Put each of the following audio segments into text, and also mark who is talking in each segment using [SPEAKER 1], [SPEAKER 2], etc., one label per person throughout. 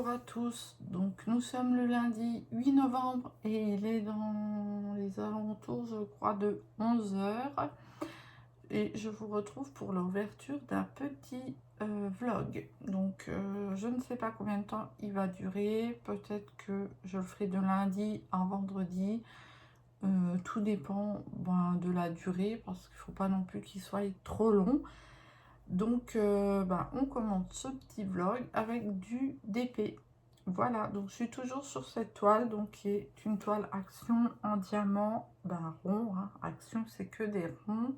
[SPEAKER 1] bonjour à tous. Donc nous sommes le lundi 8 novembre et il est dans les alentours, je crois, de 11 heures. Et je vous retrouve pour l'ouverture d'un petit vlog. Donc je ne sais pas combien de temps il va durer. Peut-être que je le ferai de lundi à vendredi. Tout dépend de la durée parce qu'il ne faut pas non plus qu'il soit trop long. Donc, on commence ce petit vlog avec du DP. Voilà, donc je suis toujours sur cette toile, donc qui est une toile Action en diamant, rond. Hein. Action, c'est que des ronds.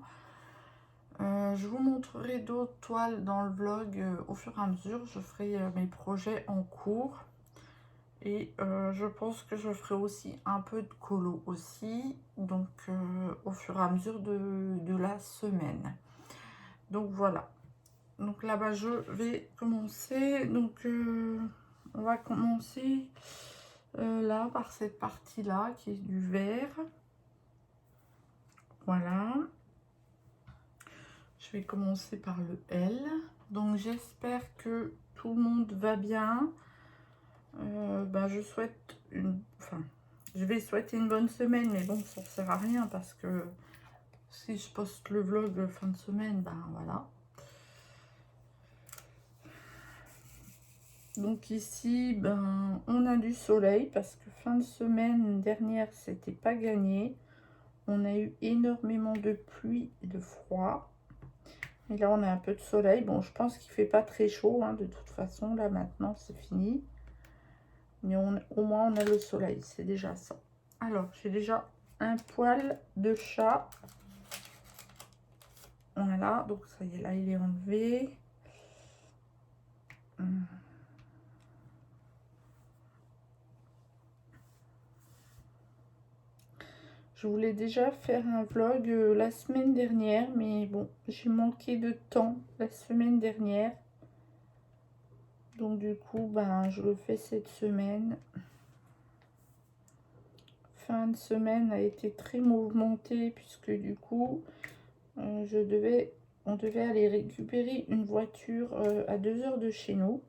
[SPEAKER 1] Je vous montrerai d'autres toiles dans le vlog au fur et à mesure. Je ferai mes projets en cours. Et je pense que je ferai aussi un peu de colo aussi, donc au fur et à mesure de la semaine. Donc voilà. Donc là-bas, je vais commencer. Donc, on va commencer là, par cette partie-là, qui est du vert. Voilà. Je vais commencer par le L. Donc, j'espère que tout le monde va bien. Je souhaite une... Enfin, je vais souhaiter une bonne semaine, mais bon, ça ne sert à rien parce que si je poste le vlog fin de semaine, voilà. Donc ici, on a du soleil parce que fin de semaine dernière, c'était pas gagné. On a eu énormément de pluie et de froid. Et là, on a un peu de soleil. Bon, je pense qu'il fait pas très chaud, hein, de toute façon. Là, maintenant, c'est fini. Mais au moins, on a le soleil. C'est déjà ça. Alors, j'ai déjà un poil de chat. Voilà, donc ça y est, là, il est enlevé. Je voulais déjà faire un vlog la semaine dernière, mais bon, j'ai manqué de temps la semaine dernière. Donc du coup, je le fais cette semaine. Fin de semaine a été très mouvementée puisque du coup, on devait aller récupérer une voiture à 2 heures de chez nous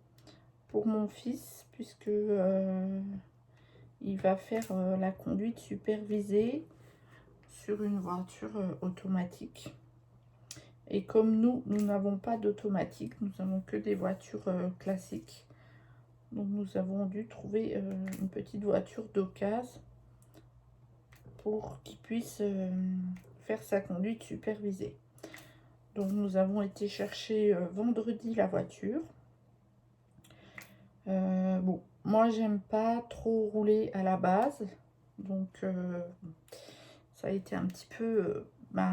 [SPEAKER 1] pour mon fils, puisque il va faire la conduite supervisée sur une voiture automatique. Et comme nous n'avons pas d'automatique, nous avons que des voitures classiques. Donc nous avons dû trouver une petite voiture d'occasion pour qu'il puisse faire sa conduite supervisée. Donc nous avons été chercher vendredi la voiture. Bon, moi j'aime pas trop rouler à la base. Donc ça a été un petit peu...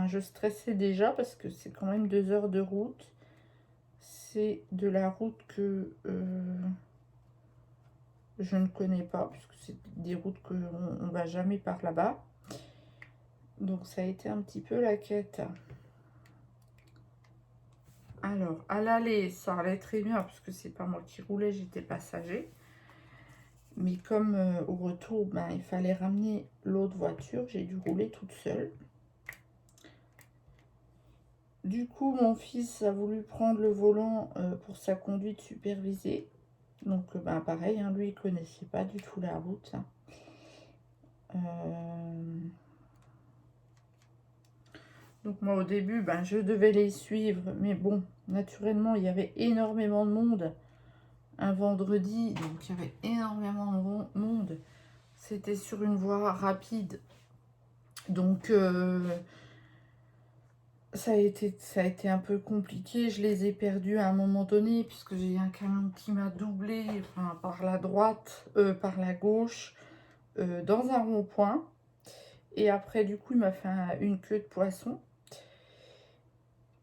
[SPEAKER 1] je stressais déjà parce que c'est quand même 2 heures de route. C'est de la route que je ne connais pas, puisque c'est des routes qu'on ne va jamais par là-bas. Donc ça a été un petit peu la quête. Alors, à l'aller, ça allait très bien, puisque c'est pas moi qui roulais, j'étais passager. Mais comme au retour, il fallait ramener l'autre voiture, j'ai dû rouler toute seule. Du coup, mon fils a voulu prendre le volant pour sa conduite supervisée. Donc, pareil, hein, lui, il connaissait pas du tout la route. Donc, moi, au début, je devais les suivre. Mais bon, naturellement, il y avait énormément de monde un vendredi. Donc, il y avait énormément de monde. C'était sur une voie rapide. Donc, ça a été un peu compliqué. Je les ai perdus à un moment donné, puisque j'ai un camion qui m'a doublé par la droite, par la gauche, dans un rond-point. Et après, du coup, il m'a fait une queue de poisson.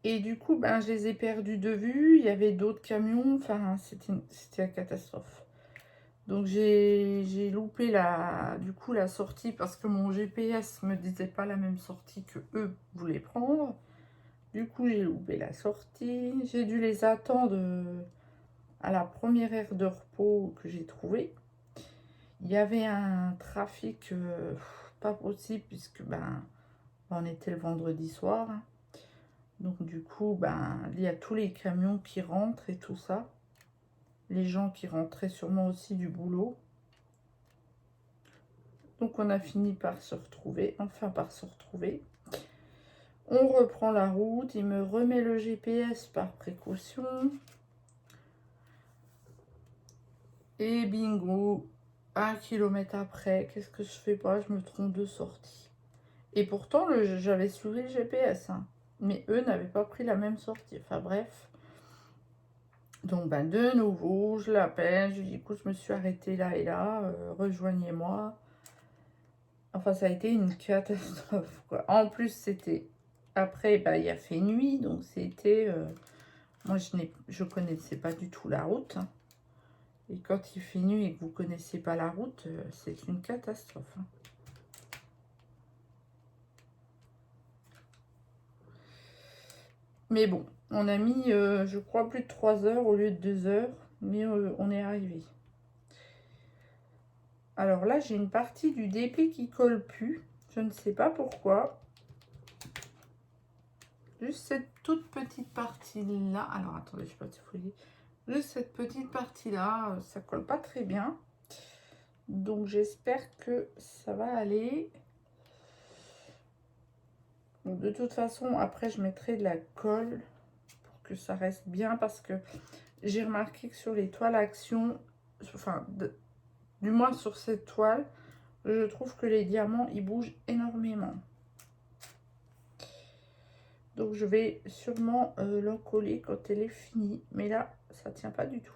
[SPEAKER 1] Et du coup, je les ai perdus de vue. Il y avait d'autres camions. Enfin, c'était la catastrophe. Donc, j'ai loupé la sortie parce que mon GPS me disait pas la même sortie que eux voulaient prendre. Du coup, j'ai loupé la sortie. J'ai dû les attendre à la première aire de repos que j'ai trouvée. Il y avait un trafic pas possible puisque on était le vendredi soir. Donc du coup, il y a tous les camions qui rentrent et tout ça. les gens qui rentraient sûrement aussi du boulot. Donc on a fini par se retrouver, enfin par se retrouver. On reprend la route, il me remet le GPS par précaution. Et bingo, 1 kilomètre après, qu'est-ce que je fais pas? Je me trompe de sortie. Et pourtant, j'avais suivi le GPS, hein. Mais eux n'avaient pas pris la même sortie. Enfin bref. Donc ben, de nouveau, je l'appelle, je lui dis écoute, je me suis arrêtée là et là, rejoignez-moi. Enfin, ça a été une catastrophe, quoi. En plus, c'était... Après, ben, il a fait nuit, donc c'était... Moi, je connaissais pas du tout la route, hein. Et quand il fait nuit et que vous connaissez pas la route, c'est une catastrophe, hein. Mais bon, on a mis, je crois, plus de 3 heures au lieu de 2 heures. Mais on est arrivé. Alors là, j'ai une partie du dépli qui colle plus. Je ne sais pas pourquoi. Juste cette toute petite partie-là. Alors, attendez, je sais pas si vous voyez. Juste cette petite partie-là, ça colle pas très bien. Donc, j'espère que ça va aller. Donc, de toute façon, après, je mettrai de la colle pour que ça reste bien. Parce que j'ai remarqué que sur les toiles Action, enfin, du moins sur cette toile, je trouve que les diamants, ils bougent énormément. Donc je vais sûrement l'encoller quand elle est finie. Mais là, ça tient pas du tout.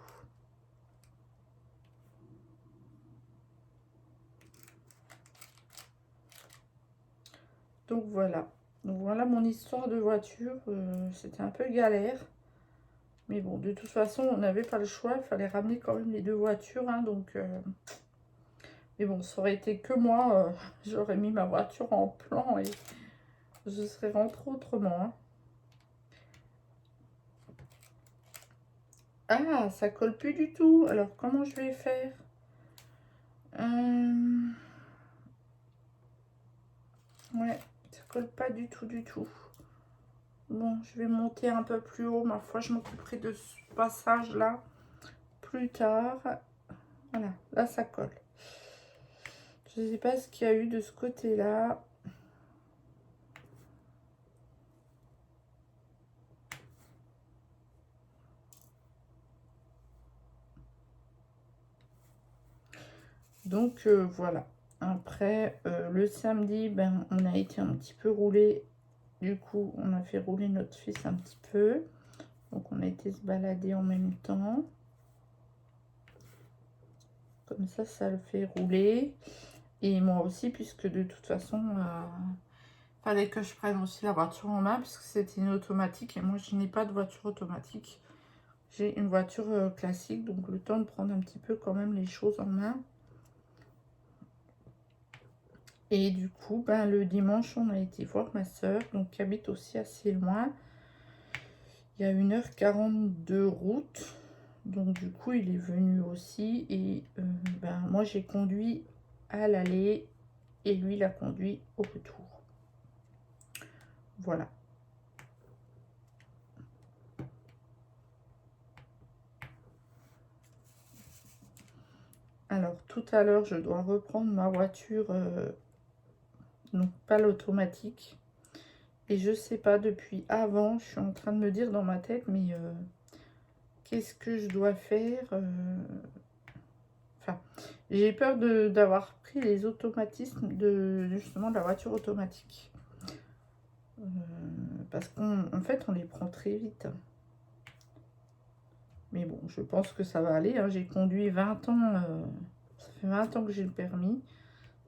[SPEAKER 1] Donc voilà. Donc voilà mon histoire de voiture. C'était un peu galère. Mais bon, de toute façon, on n'avait pas le choix. Il fallait ramener quand même les deux voitures, hein, donc... Mais bon, ça aurait été que moi. J'aurais mis ma voiture en plan et je serais rentrée autrement, hein. Ah, ça colle plus du tout. Alors, comment je vais faire? Ouais, ça colle pas du tout, du tout. Bon, je vais monter un peu plus haut. Ma foi, je m'occuperai de ce passage-là plus tard. Voilà, là, ça colle. Je ne sais pas ce qu'il y a eu de ce côté-là. Donc, voilà. Après, le samedi, ben, on a été un petit peu roulé. Du coup, on a fait rouler notre fils un petit peu. Donc, on a été se balader en même temps. Comme ça le fait rouler. Et moi aussi, puisque de toute façon, fallait que je prenne aussi la voiture en main, puisque c'était une automatique. Et moi, je n'ai pas de voiture automatique. J'ai une voiture classique, donc le temps de prendre un petit peu quand même les choses en main. Et du coup, ben, le dimanche, on a été voir ma soeur, donc qui habite aussi assez loin. Il y a 1h40 de route. Donc du coup, il est venu aussi. Et ben, moi, j'ai conduit à l'aller et lui, il a conduit au retour. Voilà. Alors, tout à l'heure, je dois reprendre ma voiture, non pas l'automatique. Et je sais pas, depuis avant, je suis en train de me dire dans ma tête, mais qu'est-ce que je dois faire? Enfin, j'ai peur d'avoir pris les automatismes de justement de la voiture automatique. Parce qu'en fait, on les prend très vite. Mais bon, je pense que ça va aller, hein. J'ai conduit 20 ans, ça fait 20 ans que j'ai le permis.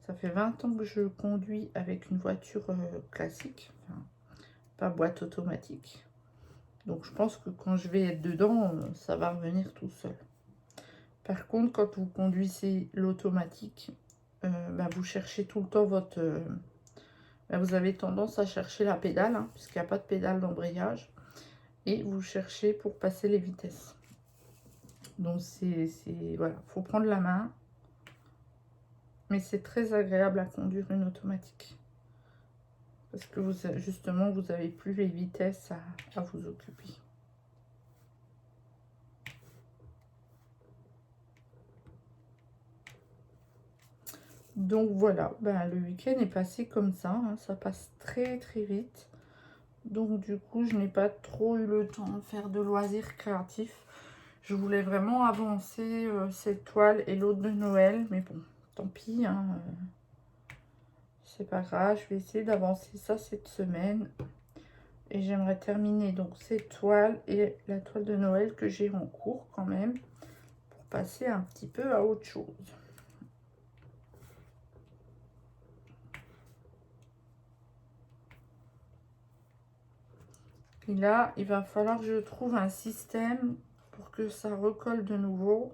[SPEAKER 1] Ça fait 20 ans que je conduis avec une voiture classique, enfin, pas boîte automatique. Donc je pense que quand je vais être dedans, ça va revenir tout seul. Par contre, quand vous conduisez l'automatique, bah, vous cherchez tout le temps votre... bah, vous avez tendance à chercher la pédale, hein, puisqu'il n'y a pas de pédale d'embrayage. Et vous cherchez pour passer les vitesses. Donc voilà, il faut prendre la main. Mais c'est très agréable à conduire une automatique. Parce que justement, vous n'avez plus les vitesses à vous occuper. Donc voilà, ben, le week-end est passé comme ça, hein, ça passe très très vite. Donc du coup, je n'ai pas trop eu le temps de faire de loisirs créatifs. Je voulais vraiment avancer cette toile et l'autre de Noël, mais bon, tant pis, hein, c'est pas grave, je vais essayer d'avancer ça cette semaine. Et j'aimerais terminer donc cette toile et la toile de Noël que j'ai en cours quand même, pour passer un petit peu à autre chose. Et là, il va falloir que je trouve un système pour que ça recolle de nouveau.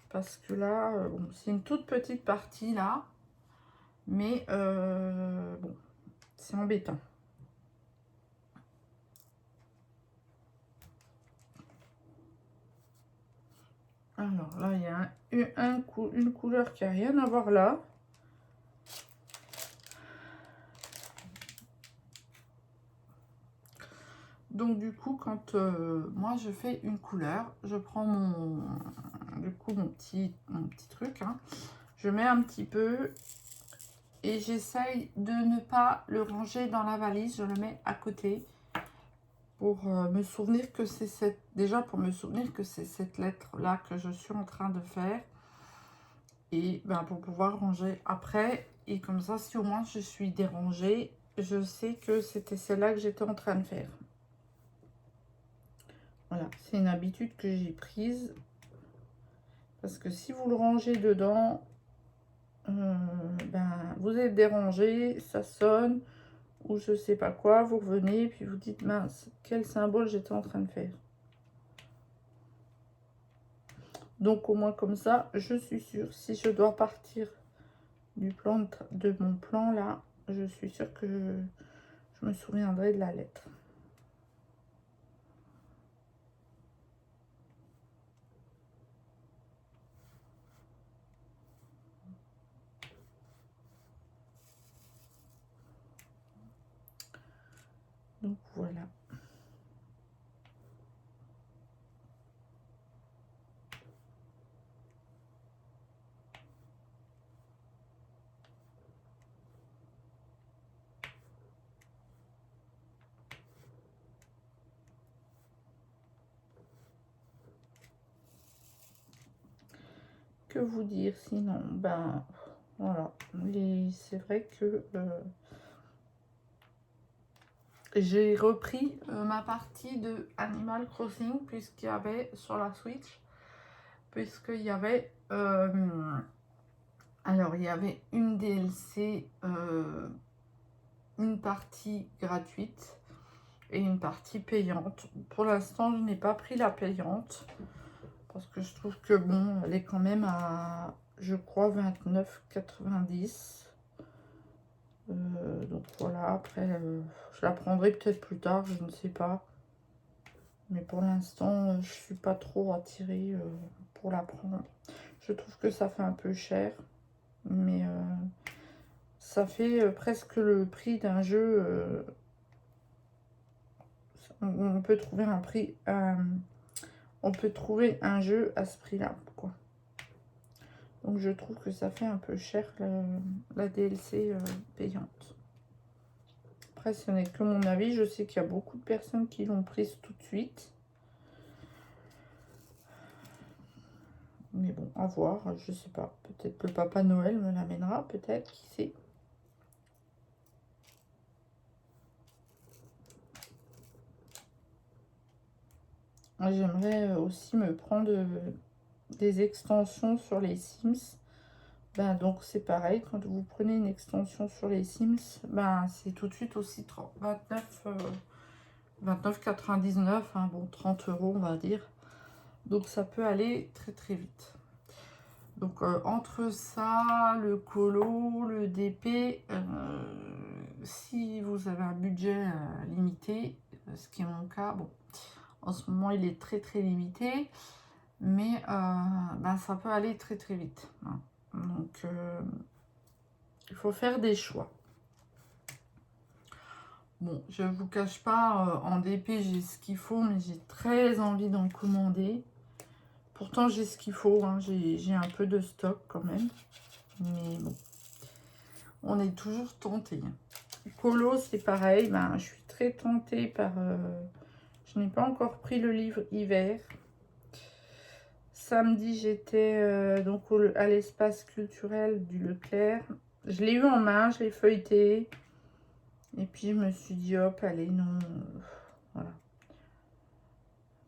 [SPEAKER 1] Parce que là, bon, c'est une toute petite partie là. Mais bon, c'est embêtant. Alors là, il y a une couleur qui n'a rien à voir là. Donc du coup, quand moi je fais une couleur, je prends mon petit truc, hein, je mets un petit peu et j'essaye de ne pas le ranger dans la valise, je le mets à côté pour me souvenir que c'est pour me souvenir que c'est cette lettre là que je suis en train de faire, et ben, pour pouvoir ranger après, et comme ça si au moins je suis dérangée, je sais que c'était celle-là que j'étais en train de faire. Voilà, c'est une habitude que j'ai prise. Parce que si vous le rangez dedans, ben, vous êtes dérangé, ça sonne, ou je sais pas quoi, vous revenez, puis vous dites, mince, quel symbole j'étais en train de faire. Donc au moins comme ça, je suis sûre, si je dois partir du plan de mon plan là, je suis sûre que je me souviendrai de la lettre. Donc voilà. Que vous dire sinon? Ben voilà. C'est vrai que j'ai repris ma partie de Animal Crossing puisqu'il y avait sur la Switch, puisqu'il y avait alors il y avait une DLC, une partie gratuite et une partie payante. Pour l'instant, je n'ai pas pris la payante parce que je trouve que bon, elle est quand même à, je crois, 29,90 €. Donc voilà, après je la prendrai peut-être plus tard, je ne sais pas. Mais pour l'instant, je suis pas trop attirée pour la prendre. Je trouve que ça fait un peu cher, mais ça fait presque le prix d'un jeu. On peut trouver un prix, on peut trouver un jeu à ce prix-là, quoi. Donc je trouve que ça fait un peu cher la DLC payante. Après, ce n'est que mon avis. Je sais qu'il y a beaucoup de personnes qui l'ont prise tout de suite. Mais bon, à voir, je sais pas. Peut-être le Papa Noël me l'amènera, peut-être, qui sait. J'aimerais aussi me prendre des extensions sur les Sims. Ben, donc c'est pareil, quand vous prenez une extension sur les Sims, ben, c'est tout de suite aussi 29,99, hein, bon 30 € on va dire. Donc ça peut aller très très vite. Donc entre ça, le colo, le DP, si vous avez un budget limité, ce qui est mon cas, bon, en ce moment il est très très limité, mais ben, ça peut aller très très vite, hein. Donc il faut faire des choix. Bon, je ne vous cache pas, en DP j'ai ce qu'il faut, mais j'ai très envie d'en commander. Pourtant j'ai ce qu'il faut, hein, j'ai un peu de stock quand même. Mais bon, on est toujours tenté. Colo, c'est pareil. Ben, je suis très tentée par... je n'ai pas encore pris le livre hiver. Samedi, j'étais donc à l'espace culturel du Leclerc. Je l'ai eu en main, je l'ai feuilleté. Et puis, je me suis dit, hop, allez, non. Voilà.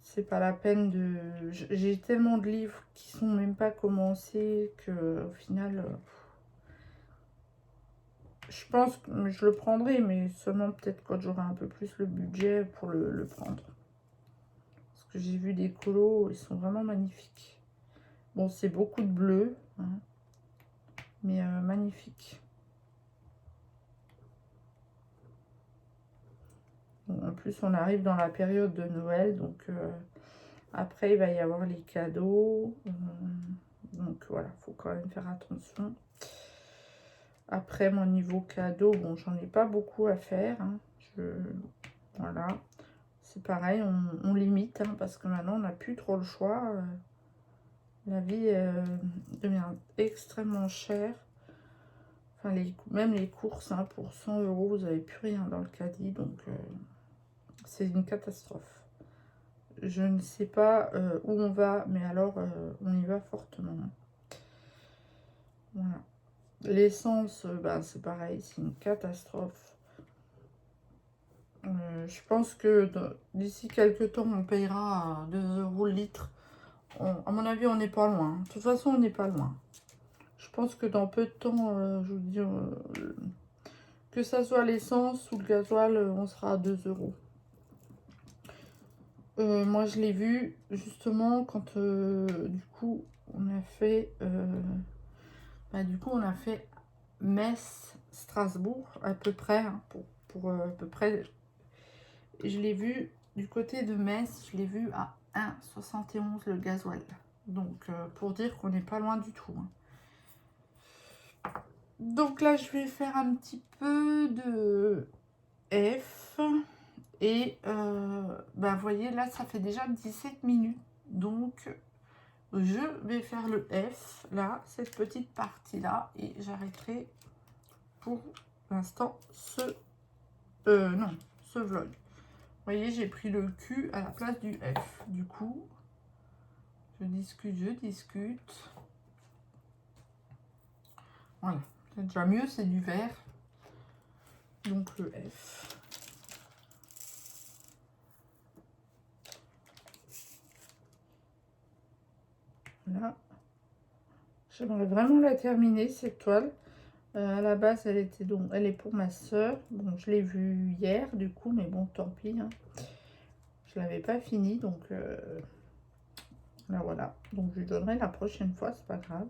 [SPEAKER 1] C'est pas la peine de... J'ai tellement de livres qui sont même pas commencés que au final... je pense que je le prendrai, mais seulement peut-être quand j'aurai un peu plus le budget pour le prendre. Parce que j'ai vu des colos, ils sont vraiment magnifiques. Bon, c'est beaucoup de bleu, hein, mais magnifique. Bon, en plus, on arrive dans la période de Noël, donc après, il va y avoir les cadeaux. Donc voilà, il faut quand même faire attention. Après, mon niveau cadeau, bon, j'en ai pas beaucoup à faire. Hein. Voilà. C'est pareil, on limite, hein, parce que maintenant, on n'a plus trop le choix. La vie devient extrêmement chère. Enfin, même les courses, hein, pour 100 €, vous n'avez plus rien dans le caddie. Donc, c'est une catastrophe. Je ne sais pas où on va, mais alors, on y va fortement. Voilà. L'essence, ben, c'est pareil, c'est une catastrophe. Je pense que d'ici quelques temps, on payera 2 € le litre. À mon avis, on n'est pas loin. De toute façon, on n'est pas loin. Je pense que dans peu de temps, je vous dis, que ça soit l'essence ou le gasoil, on sera à 2 €. Moi, je l'ai vu justement quand du coup, on a fait, Metz, Strasbourg à peu près, hein, pour à peu près. Je l'ai vu du côté de Metz, je l'ai vu à 1,71 le gasoil. Donc, pour dire qu'on n'est pas loin du tout. Hein. Donc là, je vais faire un petit peu de F. Et, vous voyez, là, ça fait déjà 17 minutes. Donc, je vais faire le F, là, cette petite partie-là. Et j'arrêterai pour l'instant ce vlog. Vous voyez, j'ai pris le Q à la place du F. Du coup, je discute. Voilà. C'est déjà mieux, c'est du vert. Donc, le F. Voilà. J'aimerais vraiment la terminer, cette toile. À la base, elle est pour ma soeur. Bon, je l'ai vue hier, du coup, mais bon, tant pis. Hein. Je l'avais pas fini, donc là, voilà. Donc, je lui donnerai la prochaine fois, c'est pas grave.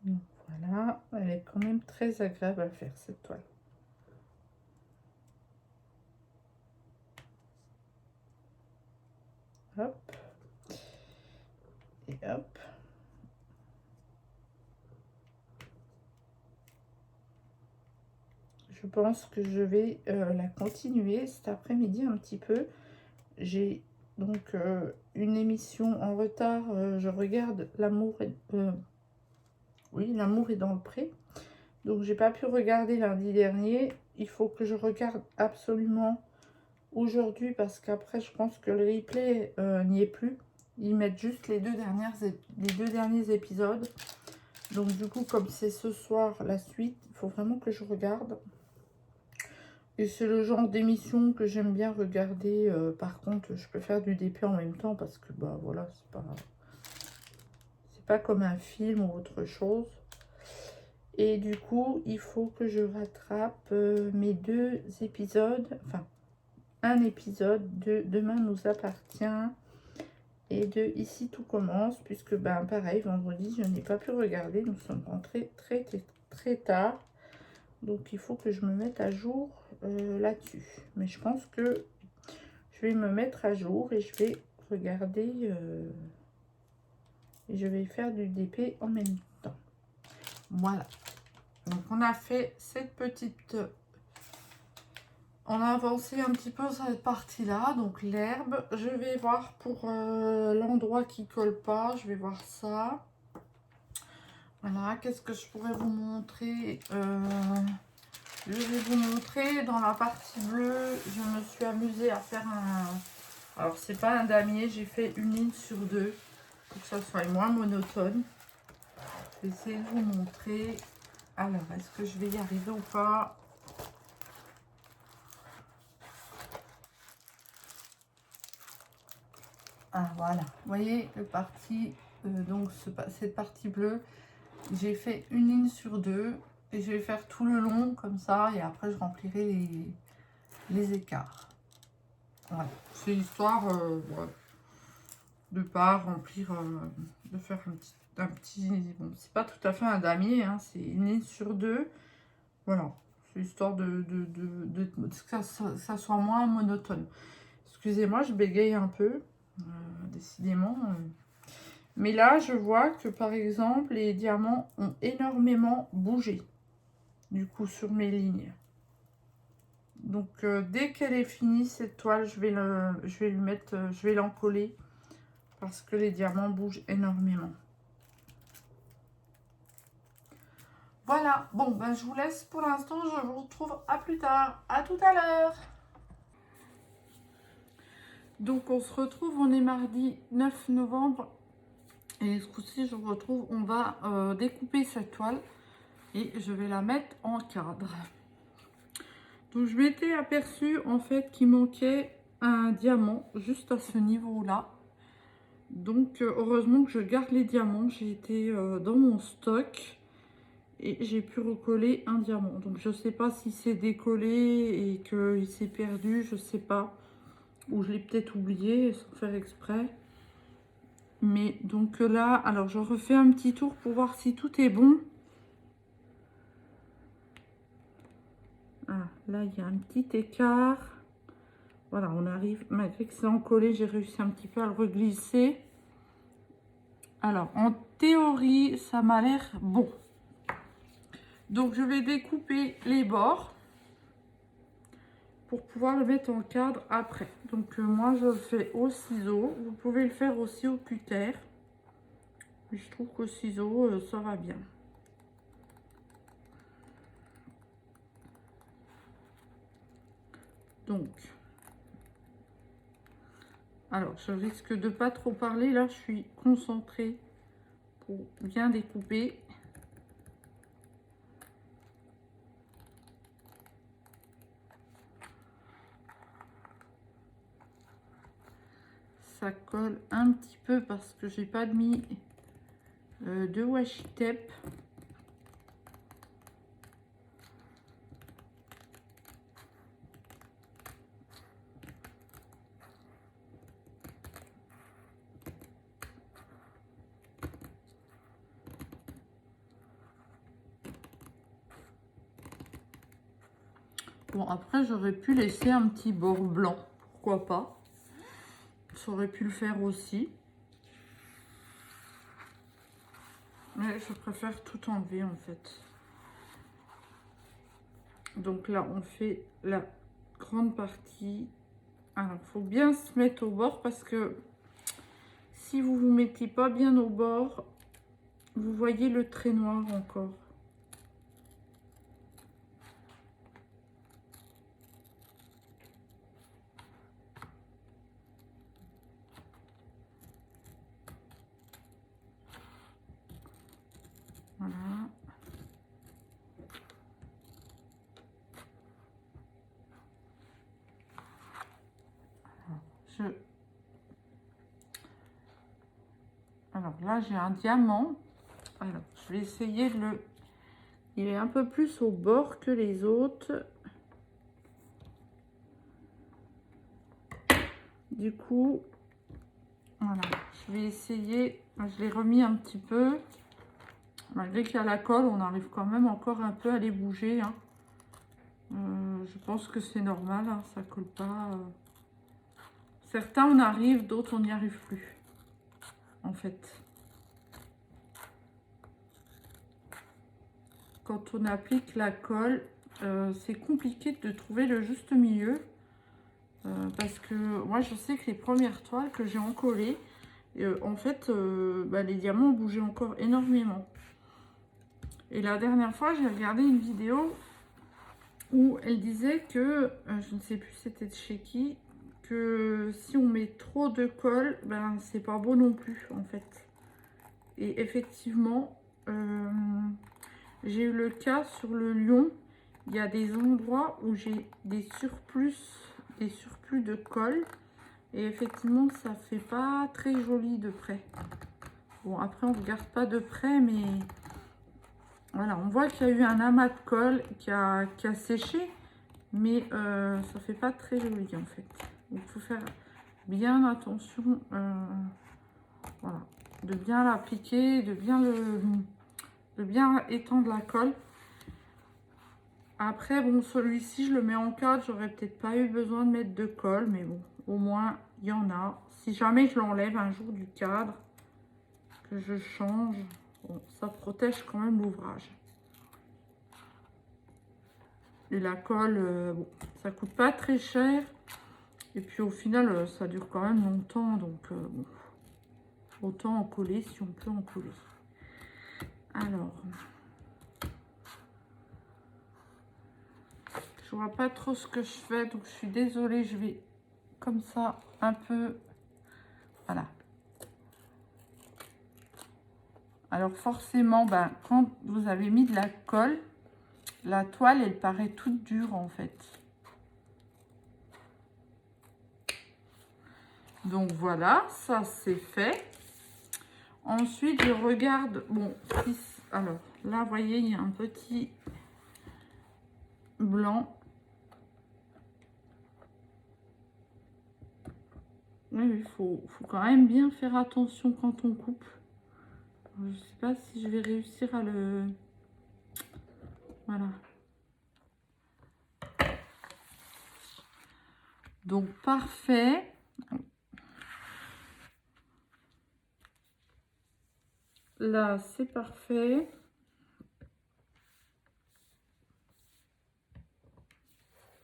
[SPEAKER 1] Donc, voilà, elle est quand même très agréable à faire, cette toile. Hop. Et hop. Je pense que je vais la continuer cet après-midi un petit peu. J'ai donc une émission en retard. Je regarde L'amour L'amour est dans le pré. Donc, j'ai pas pu regarder lundi dernier. Il faut que je regarde absolument aujourd'hui parce qu'après, je pense que le replay n'y est plus. Ils mettent juste les deux derniers épisodes. Donc, du coup, comme c'est ce soir la suite, il faut vraiment que je regarde. Et c'est le genre d'émission que j'aime bien regarder. Par contre, je peux faire du DP en même temps parce que, bah voilà, c'est pas comme un film ou autre chose. Et du coup, il faut que je rattrape mes 2 épisodes. Enfin, un épisode de Demain nous appartient et de Ici tout commence. Puisque, ben pareil, vendredi, je n'ai pas pu regarder. Nous sommes rentrés très tard. Donc, il faut que je me mette à jour là-dessus. Mais je pense que je vais me mettre à jour et je vais regarder et je vais faire du DP en même temps. Voilà. Donc on a fait cette petite... On a avancé un petit peu cette partie-là, donc l'herbe. Je vais voir pour l'endroit qui colle pas, je vais voir ça. Voilà, qu'est-ce que je pourrais vous montrer je vais vous montrer dans la partie bleue, je me suis amusée à faire un... Alors, c'est pas un damier, j'ai fait une ligne sur deux pour que ça soit moins monotone. Je vais essayer de vous montrer. Alors, est-ce que je vais y arriver ou pas? Ah, voilà. Vous voyez, le parti, donc cette partie bleue, j'ai fait une ligne sur deux. Et je vais faire tout le long comme ça. Et après, je remplirai les écarts. Voilà. C'est histoire ouais, de pas remplir, de faire un petit bon, c'est pas tout à fait un damier, hein, c'est une ligne sur deux. Voilà. C'est histoire que ça soit moins monotone. Excusez-moi, je bégaye un peu, décidément. Mais là, je vois que, par exemple, les diamants ont énormément bougé, du coup, sur mes lignes. Donc, dès qu'elle est finie, cette toile, je vais le mettre, je vais l'encoller, parce que les diamants bougent énormément. Voilà, bon, ben, je vous laisse pour l'instant, je vous retrouve à plus tard. À tout à l'heure. Donc, on se retrouve, on est mardi 9 novembre. Et ce coup-ci, je vous retrouve, on va découper cette toile et je vais la mettre en cadre. Donc, je m'étais aperçue en fait qu'il manquait un diamant juste à ce niveau-là. Donc, heureusement que je garde les diamants. J'ai été dans mon stock et j'ai pu recoller un diamant. Donc, je ne sais pas si c'est décollé et qu'il s'est perdu, je ne sais pas. Ou je l'ai peut-être oublié sans faire exprès. Mais donc là, alors je refais un petit tour pour voir si tout est bon. Ah, là, il y a un petit écart. Voilà, on arrive, malgré que c'est encollé, j'ai réussi un petit peu à le reglisser. Alors, en théorie, ça m'a l'air bon. Donc, je vais découper les bords pour pouvoir le mettre en cadre après. Donc, moi, je le fais au ciseau. Vous pouvez le faire aussi au cutter. Mais je trouve qu'au ciseau, ça va bien. Donc, alors, je risque de pas trop parler. Là, je suis concentrée pour bien découper. Ça colle un petit peu parce que j'ai pas mis de washi tape. Bon, après, j'aurais pu laisser un petit bord blanc. Pourquoi pas? Ça aurait pu le faire aussi. Mais je préfère tout enlever, en fait. Donc là, on fait la grande partie. Alors, il faut bien se mettre au bord parce que si vous ne vous mettez pas bien au bord, vous voyez le trait noir encore. Voilà. Alors là, j'ai un diamant. Alors, je vais essayer de le... Il est un peu plus au bord que les autres. Du coup, voilà. Je vais essayer... Je l'ai remis un petit peu. Malgré qu'il y a la colle, on arrive quand même encore un peu à les bouger. Hein. Je pense que c'est normal. Hein, ça colle pas... Certains on arrive, d'autres on n'y arrive plus. En fait. Quand on applique la colle, c'est compliqué de trouver le juste milieu. Parce que moi je sais que les premières toiles que j'ai encollées, en fait les diamants bougeaient encore énormément. Et la dernière fois j'ai regardé une vidéo où elle disait que, je ne sais plus c'était de chez qui, que si on met trop de colle, ben c'est pas beau non plus en fait. Et effectivement, j'ai eu le cas sur le lion. Il y a des endroits où j'ai des surplus de colle. Et effectivement, ça fait pas très joli de près. Bon, après, on regarde pas de près, mais voilà, on voit qu'il y a eu un amas de colle qui a séché. Mais ça fait pas très joli en fait. Donc, il faut faire bien attention. Voilà, de bien l'appliquer, de bien étendre la colle. Après, bon, celui-ci, je le mets en cadre. J'aurais peut-être pas eu besoin de mettre de colle. Mais bon, au moins, il y en a. Si jamais je l'enlève un jour du cadre, que je change, bon, ça protège quand même l'ouvrage. Et la colle, bon, ça coûte pas très cher. Et puis au final, ça dure quand même longtemps. Donc, bon, autant en coller si on peut en coller. Alors... je vois pas trop ce que je fais, donc je suis désolée, je vais comme ça un peu, voilà. Alors forcément, quand vous avez mis de la colle, la toile, elle paraît toute dure en fait. Donc voilà, ça c'est fait. Ensuite, je regarde, bon, alors là, vous voyez, il y a un petit blanc. Oui, il faut quand même bien faire attention quand on coupe. Je ne sais pas si je vais réussir à le... Voilà. Donc, parfait. Là, c'est parfait.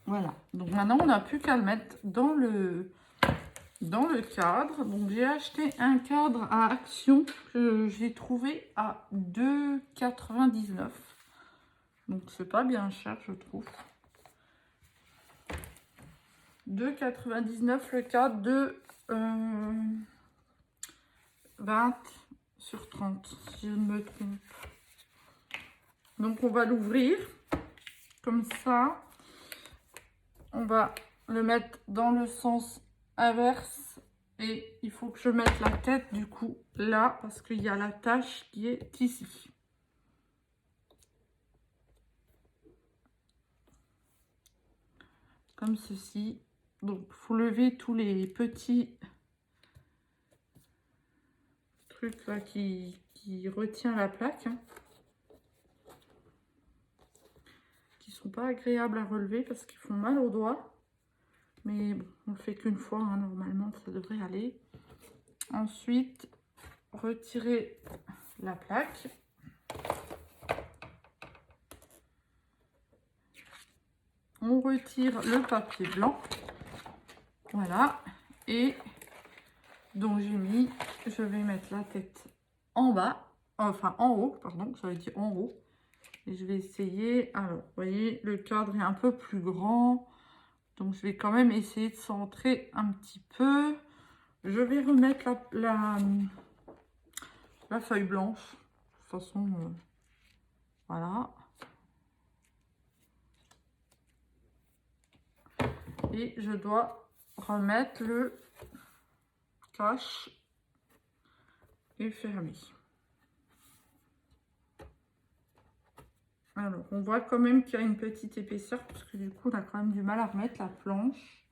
[SPEAKER 1] Voilà. Donc, maintenant, on n'a plus qu'à le mettre dans le cadre. Donc, j'ai acheté un cadre à Action que j'ai trouvé à 2,99 €. Donc, c'est pas bien cher, je trouve. 2,99 € le cadre de 20 sur 30, si je ne me trompe. Donc, on va l'ouvrir comme ça. On va le mettre dans le sens inverse. Et il faut que je mette la tête, du coup, là, parce qu'il y a la tache qui est ici. Comme ceci. Donc, il faut lever tous les petits trucs là qui retient la plaque. Hein, qui sont pas agréables à relever parce qu'ils font mal aux doigts. Mais bon, on le fait qu'une fois, hein, normalement, ça devrait aller. Ensuite, retirer la plaque. On retire le papier blanc. Voilà. Et donc j'ai mis, je vais mettre la tête en bas, enfin en haut, pardon, ça veut dire en haut. Et je vais essayer, alors vous voyez, le cadre est un peu plus grand. Donc je vais quand même essayer de centrer un petit peu. Je vais remettre la feuille blanche. De toute façon, voilà. Et je dois remettre le cache et fermer. Alors, on voit quand même qu'il y a une petite épaisseur parce que du coup, on a quand même du mal à remettre la planche.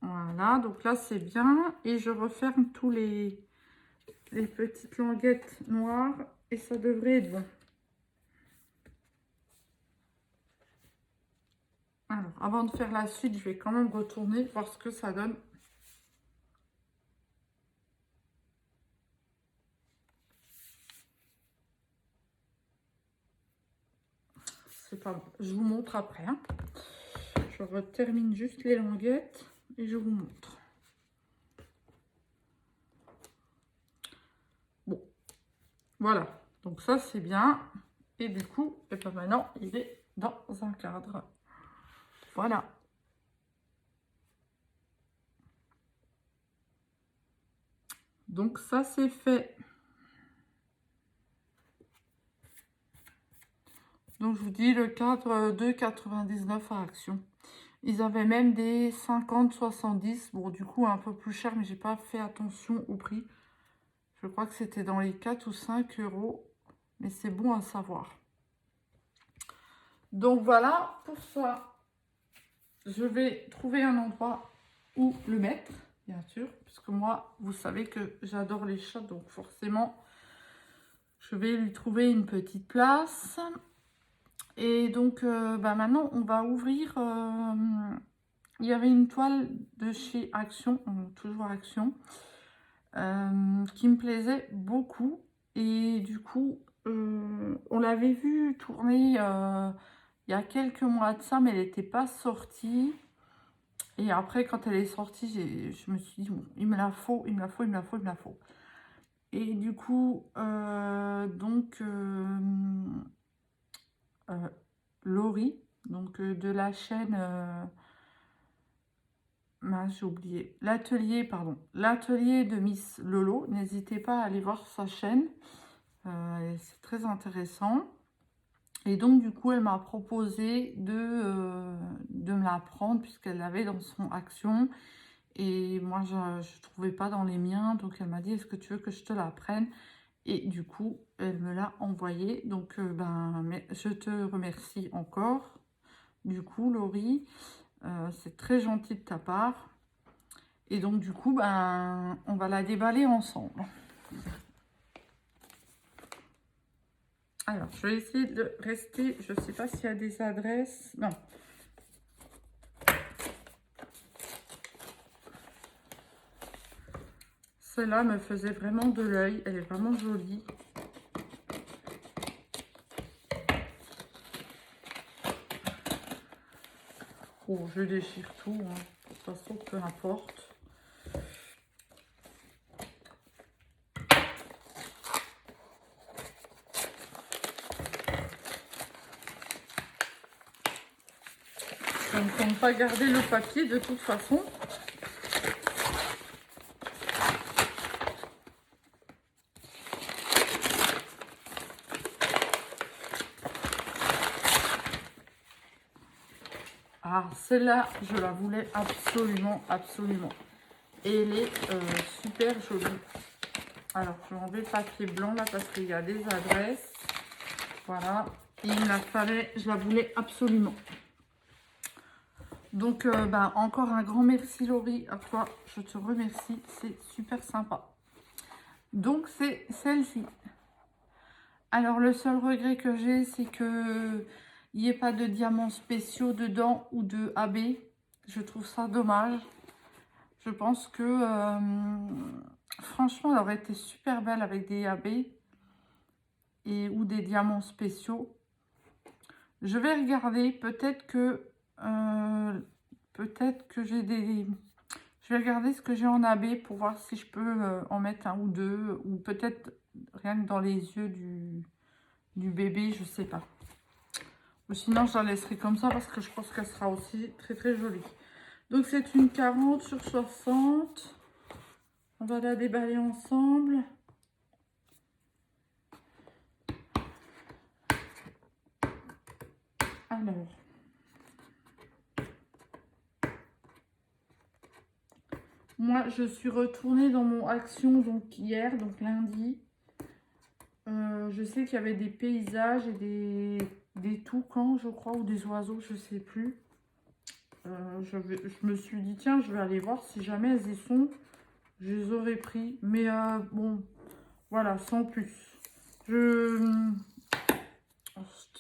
[SPEAKER 1] Voilà, donc là, c'est bien. Et je referme tous les petites languettes noires et ça devrait être bon. Alors, avant de faire la suite, je vais quand même retourner voir ce que ça donne. c'est pas bon. Je vous montre après. Hein. Je termine juste les languettes et je vous montre. Bon, voilà. Donc ça, c'est bien. Et du coup, et ben maintenant, il est dans un cadre. Voilà. Donc ça, c'est fait. Donc je vous dis, le cadre de 99 à Action. Ils avaient même des 50-70. Bon, du coup, un peu plus cher, mais j'ai pas fait attention au prix. Je crois que c'était dans les 4 ou 5 euros. Mais c'est bon à savoir. Donc voilà, pour ça, je vais trouver un endroit où le mettre, bien sûr. Puisque moi, vous savez que j'adore les chats. Donc forcément, je vais lui trouver une petite place. Et donc, maintenant, on va ouvrir... il y avait une toile de chez Action, toujours Action, qui me plaisait beaucoup. Et du coup, on l'avait vu tourner il y a quelques mois de ça, mais elle n'était pas sortie. Et après, quand elle est sortie, je me suis dit, bon, il me la faut, il me la faut, il me la faut, il me la faut. Et du coup, Laurie, donc de la chaîne... j'ai oublié. L'atelier de Miss Lolo. N'hésitez pas à aller voir sa chaîne. C'est très intéressant. Et donc, du coup, elle m'a proposé de me la prendre puisqu'elle l'avait dans son Action. Et moi, je ne trouvais pas dans les miens. Donc, elle m'a dit, est-ce que tu veux que je te la prenne? Et du coup, elle me l'a envoyée. Donc, je te remercie encore. Du coup, Laurie, c'est très gentil de ta part. Et donc, du coup, on va la déballer ensemble. Alors, je vais essayer de rester... Je ne sais pas s'il y a des adresses. Non. Celle-là me faisait vraiment de l'œil. Elle est vraiment jolie. Oh, je déchire tout. Hein. De toute façon, peu importe. Je ne compte pas garder le papier de toute façon. Ah, celle-là, je la voulais absolument, absolument. Et elle est super jolie. Alors, je vais enlever le papier blanc là parce qu'il y a des adresses. Voilà. Et il me la fallait, je la voulais absolument. Donc, encore un grand merci Laurie, à toi, je te remercie, c'est super sympa. Donc, c'est celle-ci. Alors, le seul regret que j'ai, c'est que il n'y ait pas de diamants spéciaux dedans ou de AB. Je trouve ça dommage. Je pense que, franchement, elle aurait été super belle avec des AB ou des diamants spéciaux. Je vais regarder, peut-être que j'ai des... Je vais regarder ce que j'ai en AB pour voir si je peux en mettre un ou deux. Ou peut-être rien que dans les yeux du bébé, je sais pas. Ou sinon, je la laisserai comme ça parce que je pense qu'elle sera aussi très très jolie. Donc, c'est une 40 sur 60. On va la déballer ensemble. Alors... Moi, je suis retournée dans mon Action donc hier, donc lundi. Je sais qu'il y avait des paysages et des toucans, je crois, ou des oiseaux, je sais plus. Je me suis dit, tiens, je vais aller voir si jamais elles y sont. Je les aurais pris. Mais bon, voilà, sans plus.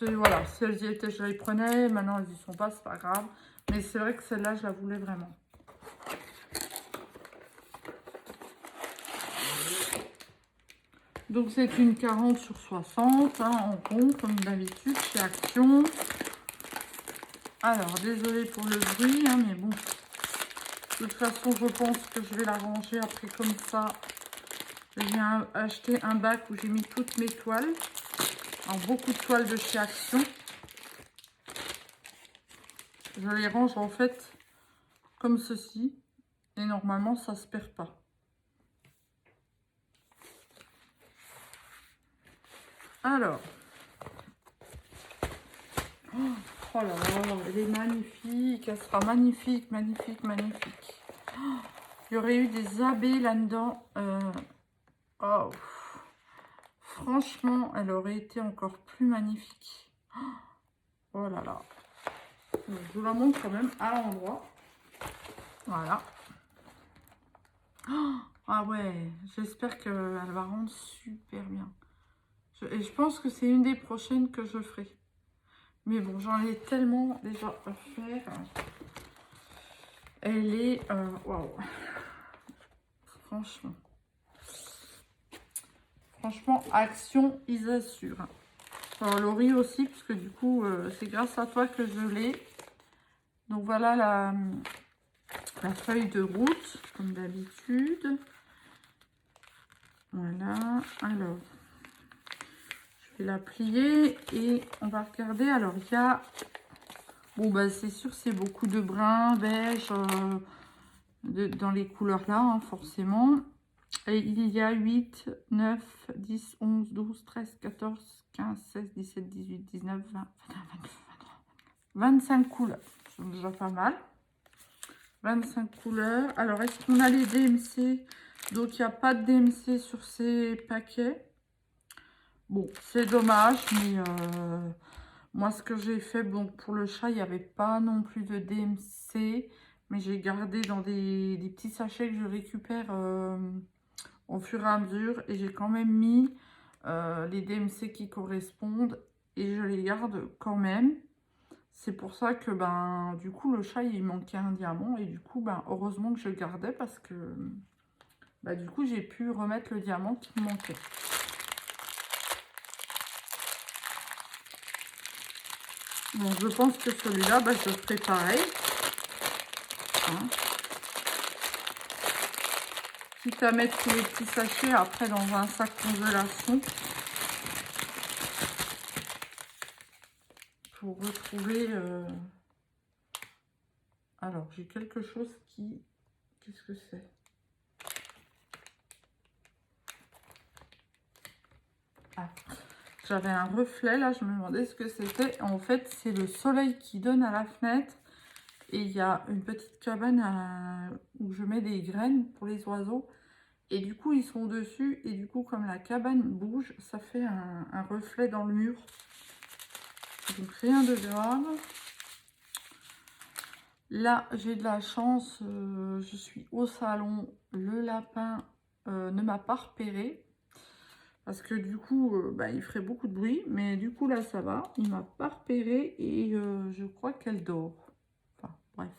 [SPEAKER 1] Voilà, si elles y étaient, je les prenais. Maintenant, elles y sont pas, c'est pas grave. Mais c'est vrai que celle-là, je la voulais vraiment. Donc, c'est une 40 sur 60, hein, en rond, comme d'habitude, chez Action. Alors, désolée pour le bruit, hein, mais bon. De toute façon, je pense que je vais la ranger après comme ça. Je viens acheter un bac où j'ai mis toutes mes toiles. Alors, beaucoup de toiles de chez Action. Je les range en fait comme ceci. Et normalement, ça se perd pas. Alors. Oh là là, elle est magnifique. Elle sera magnifique, magnifique, magnifique. Il y aurait eu des abeilles là-dedans. Oh. Franchement, elle aurait été encore plus magnifique. Oh là là. Donc, je vous la montre quand même à l'endroit. Voilà. Ah ouais, j'espère qu'elle va rendre super bien. Et je pense que c'est une des prochaines que je ferai. Mais bon, j'en ai tellement déjà à faire. Elle est... waouh. Franchement. Franchement, Action, ils assurent. Alors, Laurie aussi, puisque du coup, c'est grâce à toi que je l'ai. Donc, voilà la feuille de route, comme d'habitude. Voilà. Alors, je vais la plier et on va regarder. Alors, il y a... Bon, bah, c'est sûr, c'est beaucoup de brun, beige, dans les couleurs là, hein, forcément. Et il y a 8, 9, 10, 11, 12, 13, 14, 15, 16, 17, 18, 19, 20, 21, 22, 23, 25 couleurs. C'est déjà pas mal. 25 couleurs. Alors, est-ce qu'on a les DMC? Donc, il n'y a pas de DMC sur ces paquets. Bon, c'est dommage, mais moi, ce que j'ai fait, bon, pour le chat, il n'y avait pas non plus de DMC. Mais j'ai gardé dans des petits sachets que je récupère au fur et à mesure. Et j'ai quand même mis les DMC qui correspondent. Et je les garde quand même. C'est pour ça que, ben, du coup, le chat, il manquait un diamant. Et du coup, ben, heureusement que je le gardais parce que, ben, du coup, j'ai pu remettre le diamant qui me manquait. Donc, je pense que celui-là, ben, je ferai pareil. Hein. Quitte à mettre tous les petits sachets après dans un sac congélation. Pour retrouver... Alors, j'ai quelque chose qui... Qu'est-ce que c'est? Ah, j'avais un reflet, là, je me demandais ce que c'était. En fait, c'est le soleil qui donne à la fenêtre. Et il y a une petite cabane où je mets des graines pour les oiseaux. Et du coup, ils sont dessus. Et du coup, comme la cabane bouge, ça fait un reflet dans le mur. Donc, rien de grave. Là, j'ai de la chance. Je suis au salon. Le lapin ne m'a pas repéré. Parce que du coup, bah, il ferait beaucoup de bruit. Mais du coup, là, ça va. Il m'a pas repéré. Et je crois qu'elle dort. Enfin, bref.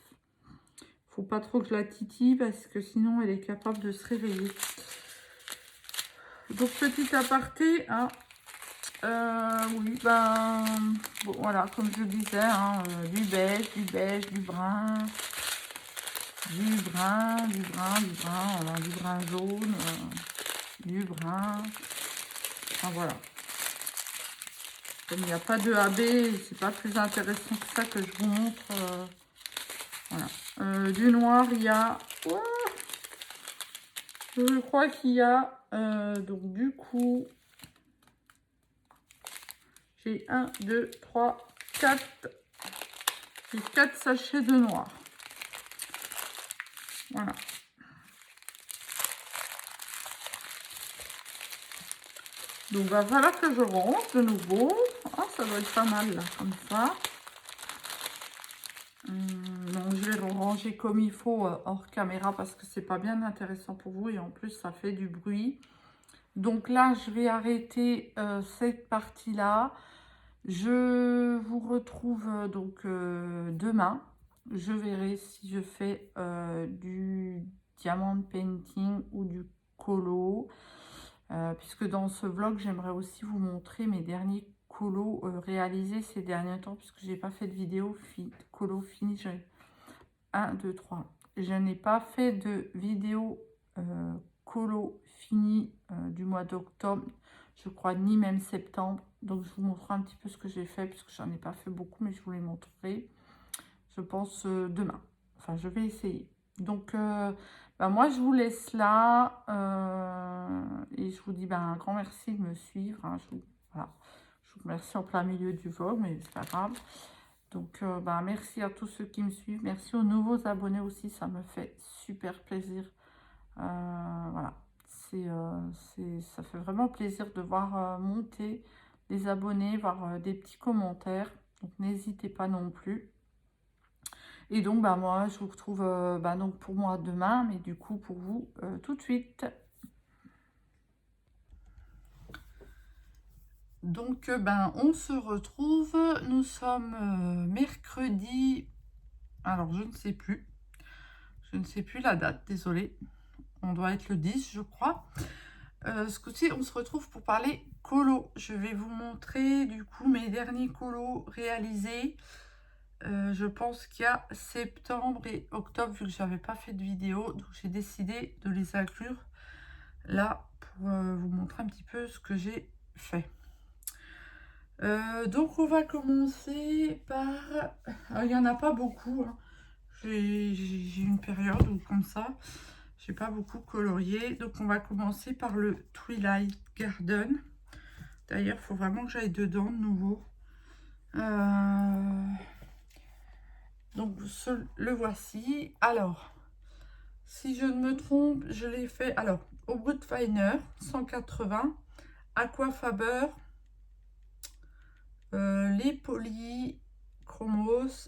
[SPEAKER 1] Faut pas trop que je la titille parce que sinon, elle est capable de se réveiller. Donc, petit aparté, hein. Oui, ben, bon, voilà, comme je disais, hein, du beige, du brun, du brun, voilà, du brun jaune, du brun, enfin voilà. Comme il n'y a pas de AB, c'est pas plus intéressant que ça que je vous montre, voilà. Du noir, il y a, oh, je crois qu'il y a, donc du coup, j'ai 1, 2, 3, 4, j'ai 4 sachets de noir. Voilà. Donc, va falloir que je range de nouveau. Ah, ça doit être pas mal, là, comme ça. Donc, je vais le ranger comme il faut hors caméra parce que c'est pas bien intéressant pour vous. Et en plus, ça fait du bruit. Donc là, je vais arrêter cette partie-là. Je vous retrouve donc demain. Je verrai si je fais du diamond painting ou du colo. Puisque dans ce vlog, j'aimerais aussi vous montrer mes derniers colo réalisé ces derniers temps, puisque j'ai pas fait de vidéo colo fini. 1, 2, 3. Je n'ai pas fait de vidéo colo fini du mois d'octobre, je crois, ni même septembre. Donc je vous montrerai un petit peu ce que j'ai fait, puisque j'en ai pas fait beaucoup, mais je vous les montrerai, je pense, demain. Enfin, je vais essayer. Donc, bah, moi, je vous laisse là. Et je vous dis un grand merci de me suivre. Hein, voilà. Je vous remercie en plein milieu du vlog, mais c'est pas grave. Donc, merci à tous ceux qui me suivent. Merci aux nouveaux abonnés aussi. Ça me fait super plaisir. Voilà. Ça fait vraiment plaisir de voir monter les abonnés, voir des petits commentaires. Donc, n'hésitez pas non plus. Et donc, moi, je vous retrouve donc pour moi demain, mais du coup, pour vous, tout de suite. Donc, on se retrouve. Nous sommes mercredi. Alors, je ne sais plus. Je ne sais plus la date, désolée. On doit être le 10, je crois. Ce coup-ci, on se retrouve pour parler colo. Je vais vous montrer, du coup, mes derniers colos réalisés. Je pense qu'il y a septembre et octobre, vu que j'avais pas fait de vidéo, donc j'ai décidé de les inclure là pour vous montrer un petit peu ce que j'ai fait. Donc on va commencer par... il n'y en a pas beaucoup, hein. J'ai une période où comme ça, j'ai pas beaucoup colorié. Donc on va commencer par le Twilight Garden. D'ailleurs, il faut vraiment que j'aille dedans de nouveau. Donc le voici. Alors, si je ne me trompe, je l'ai fait alors au Woodfiner 180, Aquafaber, les polychromos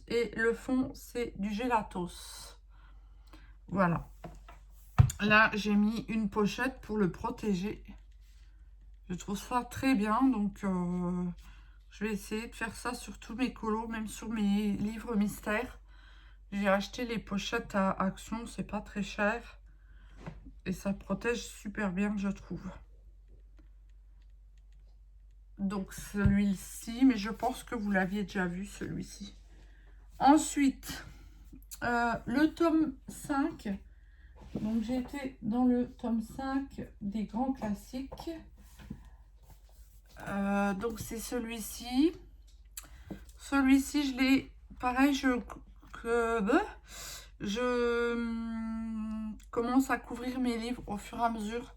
[SPEAKER 1] et le fond c'est du Gelatos. Voilà. Là j'ai mis une pochette pour le protéger. Je trouve ça très bien, donc je vais essayer de faire ça sur tous mes colos, même sur mes livres mystères. J'ai acheté les pochettes à Action, c'est pas très cher. Et ça protège super bien, je trouve. Donc celui-ci, mais je pense que vous l'aviez déjà vu, celui-ci. Ensuite, le tome 5. Donc j'ai été dans le tome 5 des grands classiques. Donc c'est celui-ci. Celui-ci, je l'ai... Pareil, je commence à couvrir mes livres au fur et à mesure.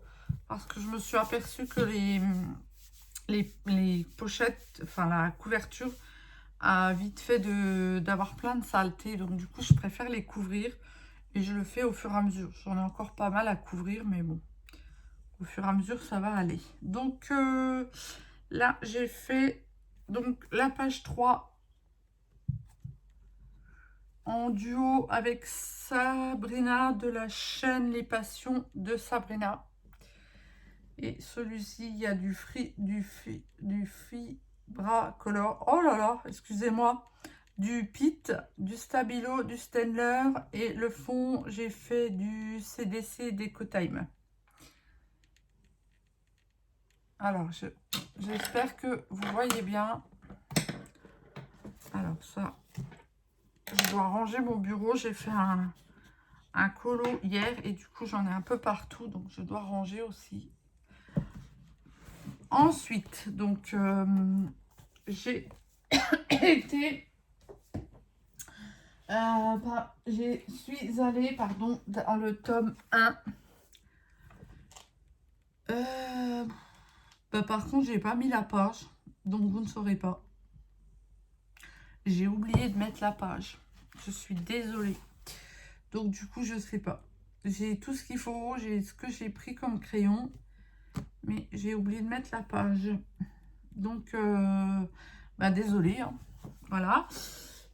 [SPEAKER 1] Parce que je me suis aperçue que les pochettes, enfin la couverture a vite fait d'avoir plein de saletés. Donc du coup, je préfère les couvrir. Et je le fais au fur et à mesure. J'en ai encore pas mal à couvrir, mais bon. Au fur et à mesure, ça va aller. Donc là, j'ai fait donc la page 3 en duo avec Sabrina de la chaîne Les Passions de Sabrina. Et celui-ci, il y a du Fibra Color. Oh là là, excusez-moi. Du Pit, du Stabilo, du Staedtler. Et le fond, j'ai fait du CDC d'Ecotime. Alors, j'espère que vous voyez bien. Alors, ça, je dois ranger mon bureau. J'ai fait un colo hier et du coup, j'en ai un peu partout. Donc, je dois ranger aussi. Ensuite, donc, j'ai été... je suis allée, pardon, dans le tome 1. Par contre, j'ai pas mis la page, donc vous ne saurez pas. J'ai oublié de mettre la page. Je suis désolée. Donc, du coup, je sais pas. J'ai tout ce qu'il faut. J'ai ce que j'ai pris comme crayon. Mais j'ai oublié de mettre la page. Donc, désolée. Hein. Voilà.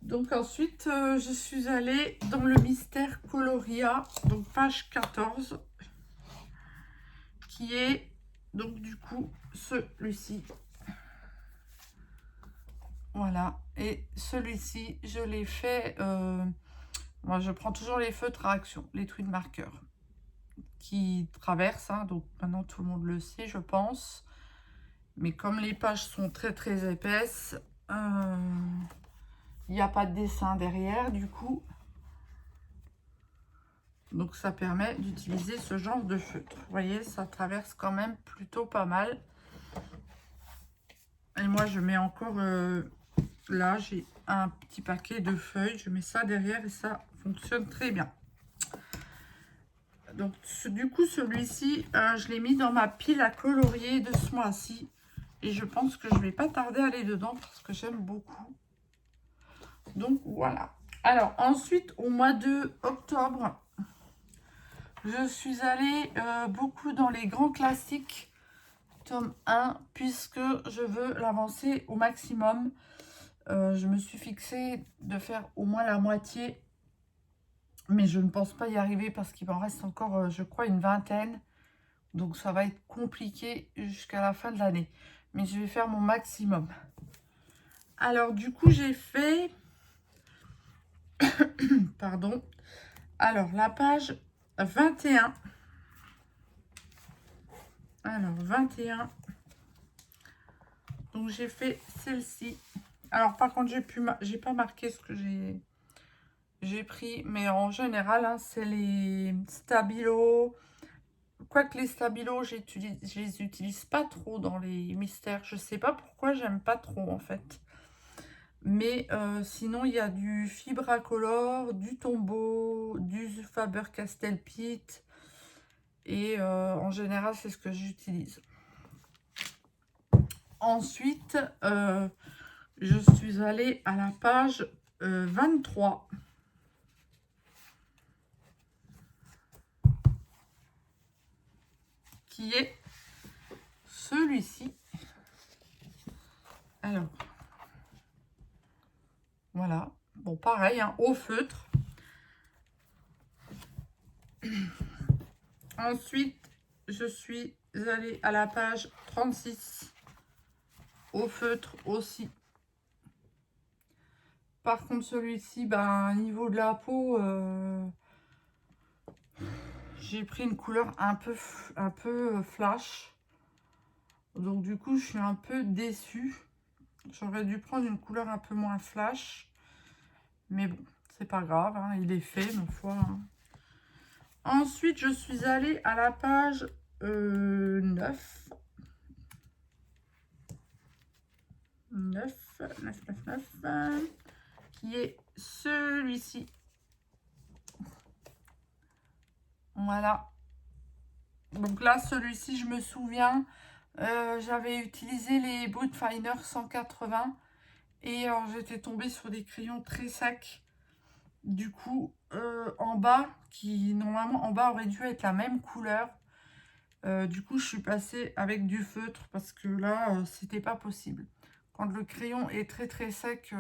[SPEAKER 1] Donc, ensuite, je suis allée dans le Mystère Coloria. Donc, page 14. Qui est, donc, du coup, celui-ci. Voilà. Et celui-ci, je l'ai fait... moi, je prends toujours les feutres à action, les tweed marqueurs qui traversent. Hein, donc, maintenant, tout le monde le sait, je pense. Mais comme les pages sont très épaisses, il n'y a pas de dessin derrière, du coup. Donc, ça permet d'utiliser ce genre de feutre. Vous voyez, ça traverse quand même plutôt pas mal. Et moi, je mets encore... là, j'ai un petit paquet de feuilles. Je mets ça derrière et ça fonctionne très bien. Donc, du coup, celui-ci, je l'ai mis dans ma pile à colorier de ce mois-ci. Et je pense que je ne vais pas tarder à aller dedans parce que j'aime beaucoup. Donc, voilà. Alors, ensuite, au mois de octobre, je suis allée beaucoup dans les grands classiques, tome 1, puisque je veux l'avancer au maximum. Je me suis fixée de faire au moins la moitié, mais je ne pense pas y arriver parce qu'il m'en reste encore, je crois, une vingtaine. Donc, ça va être compliqué jusqu'à la fin de l'année. Mais je vais faire mon maximum. Alors, du coup, j'ai fait... Pardon. Alors, la page 21. Alors, 21. Donc, j'ai fait celle-ci. Alors, par contre, j'ai pas marqué ce que j'ai pris. Mais en général, hein, c'est les Stabilo. Quoique les Stabilo, je les utilise pas trop dans les mystères. Je sais pas pourquoi j'aime pas trop, en fait. Mais sinon, il y a du Fibracolor, du Tombow, du Faber-Castell Pitt. Et en général, c'est ce que j'utilise. Ensuite, je suis allée à la page 23. Qui est celui-ci. Alors, voilà. Bon, pareil, hein, au feutre. Ensuite, je suis allée à la page 36. Au feutre aussi. Par contre, celui-ci, ben, niveau de la peau, j'ai pris une couleur un peu flash. Donc, du coup, je suis un peu déçue. J'aurais dû prendre une couleur un peu moins flash. Mais bon, c'est pas grave, hein, il est fait, ma foi. Hein. Ensuite, je suis allée à la page 9. 9, qui est celui-ci. Voilà. Donc là, celui-ci, je me souviens, j'avais utilisé les Brutfiner 180 et j'étais tombée sur des crayons très secs. Du coup, en bas, qui normalement en bas aurait dû être la même couleur. Du coup, je suis passée avec du feutre parce que là, c'était pas possible. Quand le crayon est très sec,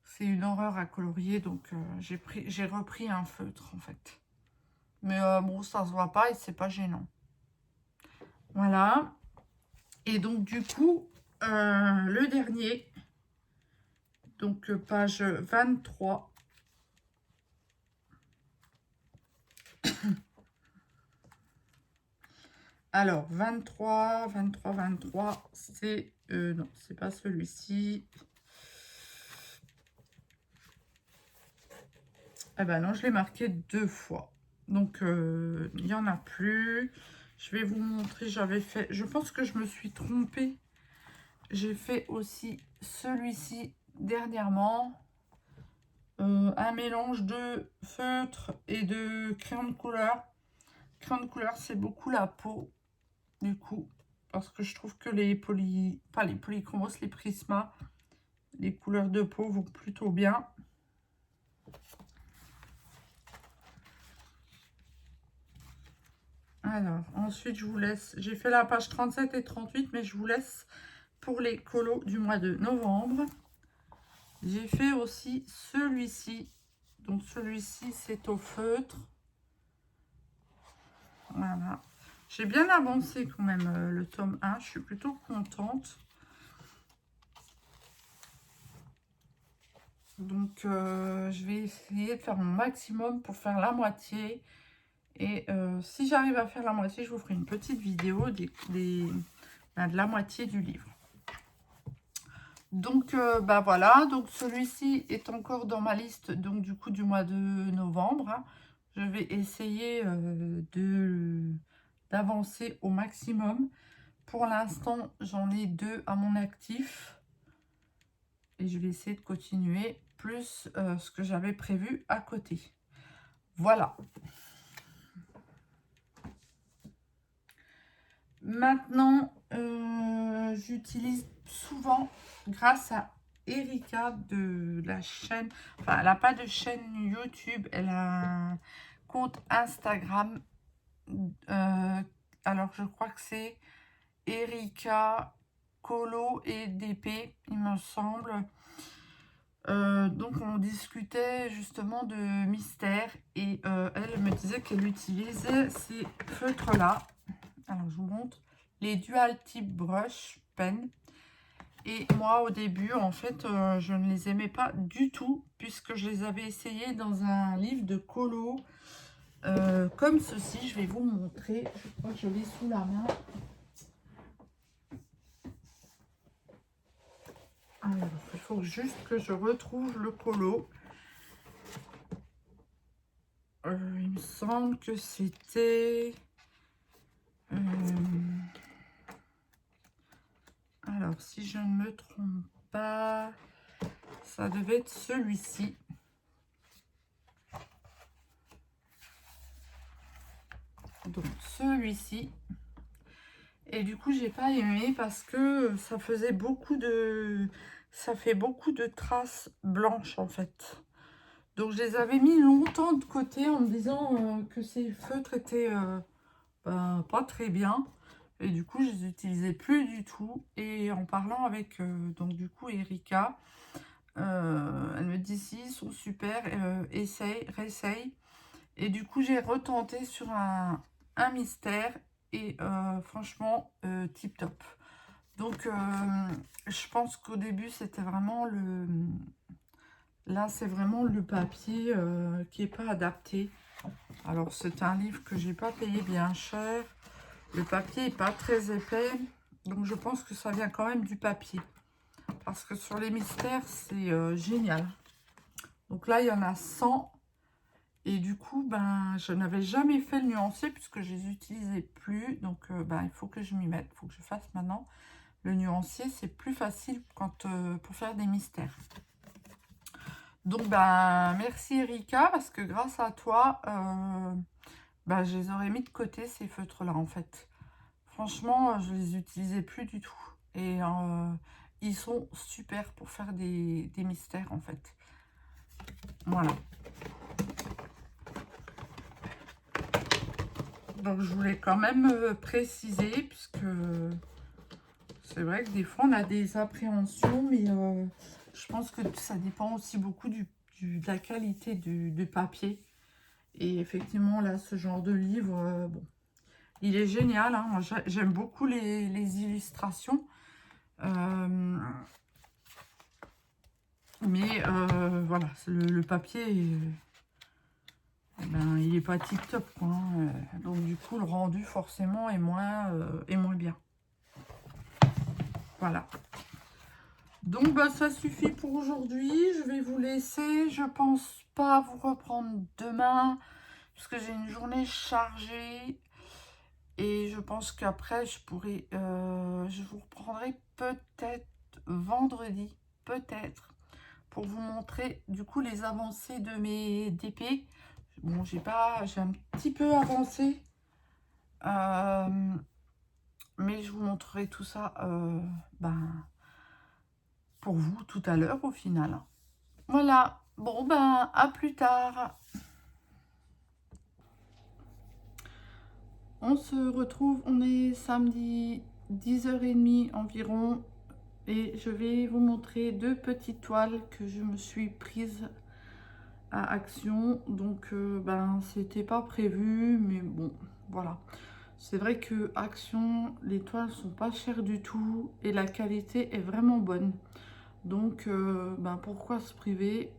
[SPEAKER 1] c'est une horreur à colorier. Donc, j'ai repris un feutre en fait. Mais bon, ça se voit pas et c'est pas gênant. Voilà. Et donc, du coup, le dernier, donc page 23. Alors, 23, c'est... non, c'est pas celui-ci. Ah ben non, je l'ai marqué 2 fois. Donc, il n'y en a plus. Je vais vous montrer, j'avais fait... Je pense que je me suis trompée. J'ai fait aussi celui-ci dernièrement. Un mélange de feutre et de crayon de couleur. Crayon de couleur, c'est beaucoup la peau, du coup. Parce que je trouve que les pas les polychromos, les prismas, les couleurs de peau vont plutôt bien. Alors, ensuite, je vous laisse... J'ai fait la page 37 et 38, mais je vous laisse pour les colos du mois de novembre. J'ai fait aussi celui-ci. Donc, celui-ci, c'est au feutre. Voilà. J'ai bien avancé quand même le tome 1. Je suis plutôt contente. Donc, je vais essayer de faire mon maximum pour faire la moitié. Et si j'arrive à faire la moitié, je vous ferai une petite vidéo de la moitié du livre. Donc, bah voilà, donc celui-ci est encore dans ma liste, donc du coup, du mois de novembre. Hein. Je vais essayer d'avancer au maximum. Pour l'instant, j'en ai 2 à mon actif. Et je vais essayer de continuer, plus ce que j'avais prévu à côté. Voilà. Maintenant, j'utilise souvent, grâce à Erika de la chaîne, enfin, elle n'a pas de chaîne YouTube, elle a un compte Instagram. Alors, je crois que c'est Erika Colo et DP, il me semble. Donc, on discutait justement de mystère et elle me disait qu'elle utilisait ces feutres-là. Alors, je vous montre les Dual Tip Brush Pen. Et moi, au début, en fait, je ne les aimais pas du tout, puisque je les avais essayés dans un livre de colo, comme ceci. Je vais vous montrer. Je crois que je l'ai sous la main. Alors, il faut juste que je retrouve le colo. Il me semble que c'était... alors, si je ne me trompe pas, ça devait être celui-ci. Donc, celui-ci. Et du coup, j'ai pas aimé parce que ça faisait beaucoup de... ça fait beaucoup de traces blanches, en fait. Donc, je les avais mis longtemps de côté en me disant que ces feutres étaient pas très bien. Et du coup, je les utilisais plus du tout. Et en parlant avec, donc du coup, Erika, elle me dit si, ils sont super, essaye, réessaye. Et du coup, j'ai retenté sur un mystère. Et franchement, tip top. Donc, je pense qu'au début, c'était vraiment le... là, c'est vraiment le papier qui n'est pas adapté. Alors, c'est un livre que j'ai pas payé bien cher. Le papier n'est pas très épais. Donc, je pense que ça vient quand même du papier. Parce que sur les mystères, c'est génial. Donc là, il y en a 100. Et du coup, ben, je n'avais jamais fait le nuancier puisque je les utilisais plus. Donc, ben, il faut que je m'y mette. Il faut que je fasse maintenant. Le nuancier, c'est plus facile quand, pour faire des mystères. Donc, ben, merci Erika, parce que grâce à toi, ben, je les aurais mis de côté, ces feutres-là, en fait. Franchement, je les utilisais plus du tout. Et ils sont super pour faire des mystères, en fait. Voilà. Donc, je voulais quand même préciser, puisque c'est vrai que des fois, on a des appréhensions, mais je pense que ça dépend aussi beaucoup de la qualité du papier. Et effectivement, là, ce genre de livre, bon, il est génial. Hein. Moi, j'aime beaucoup les illustrations. Mais voilà, le papier... eh ben, il n'est pas tip top quoi. Hein. Donc du coup le rendu forcément est moins bien. Voilà. Donc bah, ça suffit pour aujourd'hui. Je vais vous laisser. Je pense pas vous reprendre demain parce que j'ai une journée chargée. Et je pense qu'après je pourrai... je vous reprendrai peut-être vendredi. Peut-être. Pour vous montrer du coup les avancées de mes DP. Bon, j'ai un petit peu avancé, mais je vous montrerai tout ça ben, pour vous tout à l'heure au final. Voilà, bon ben à plus tard. On se retrouve, on est samedi 10h30 environ et je vais vous montrer 2 petites toiles que je me suis prise à Action. Donc ben c'était pas prévu, mais bon voilà. C'est vrai que Action, les toiles sont pas chères du tout et la qualité est vraiment bonne. Donc, ben pourquoi se priver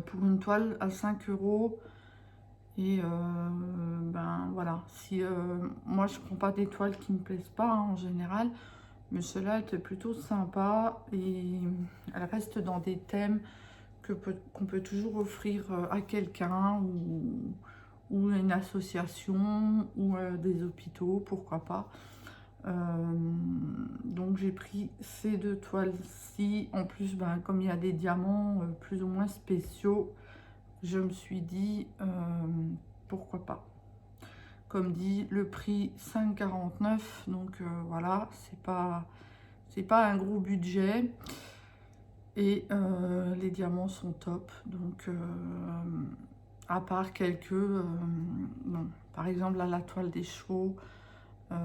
[SPEAKER 1] pour une toile à 5 € et ben ben voilà, si moi je prends pas des toiles qui me plaisent pas hein, en général, mais celle-là était plutôt sympa et elle reste dans des thèmes qu'on peut toujours offrir à quelqu'un ou à une association ou des hôpitaux, pourquoi pas. Donc j'ai pris ces deux toiles-ci. En plus, ben, comme il y a des diamants plus ou moins spéciaux, je me suis dit pourquoi pas. Comme dit, le prix 5,49 €, donc voilà, c'est pas un gros budget. Et les diamants sont top, donc à part quelques, bon, par exemple là, la toile des chevaux, je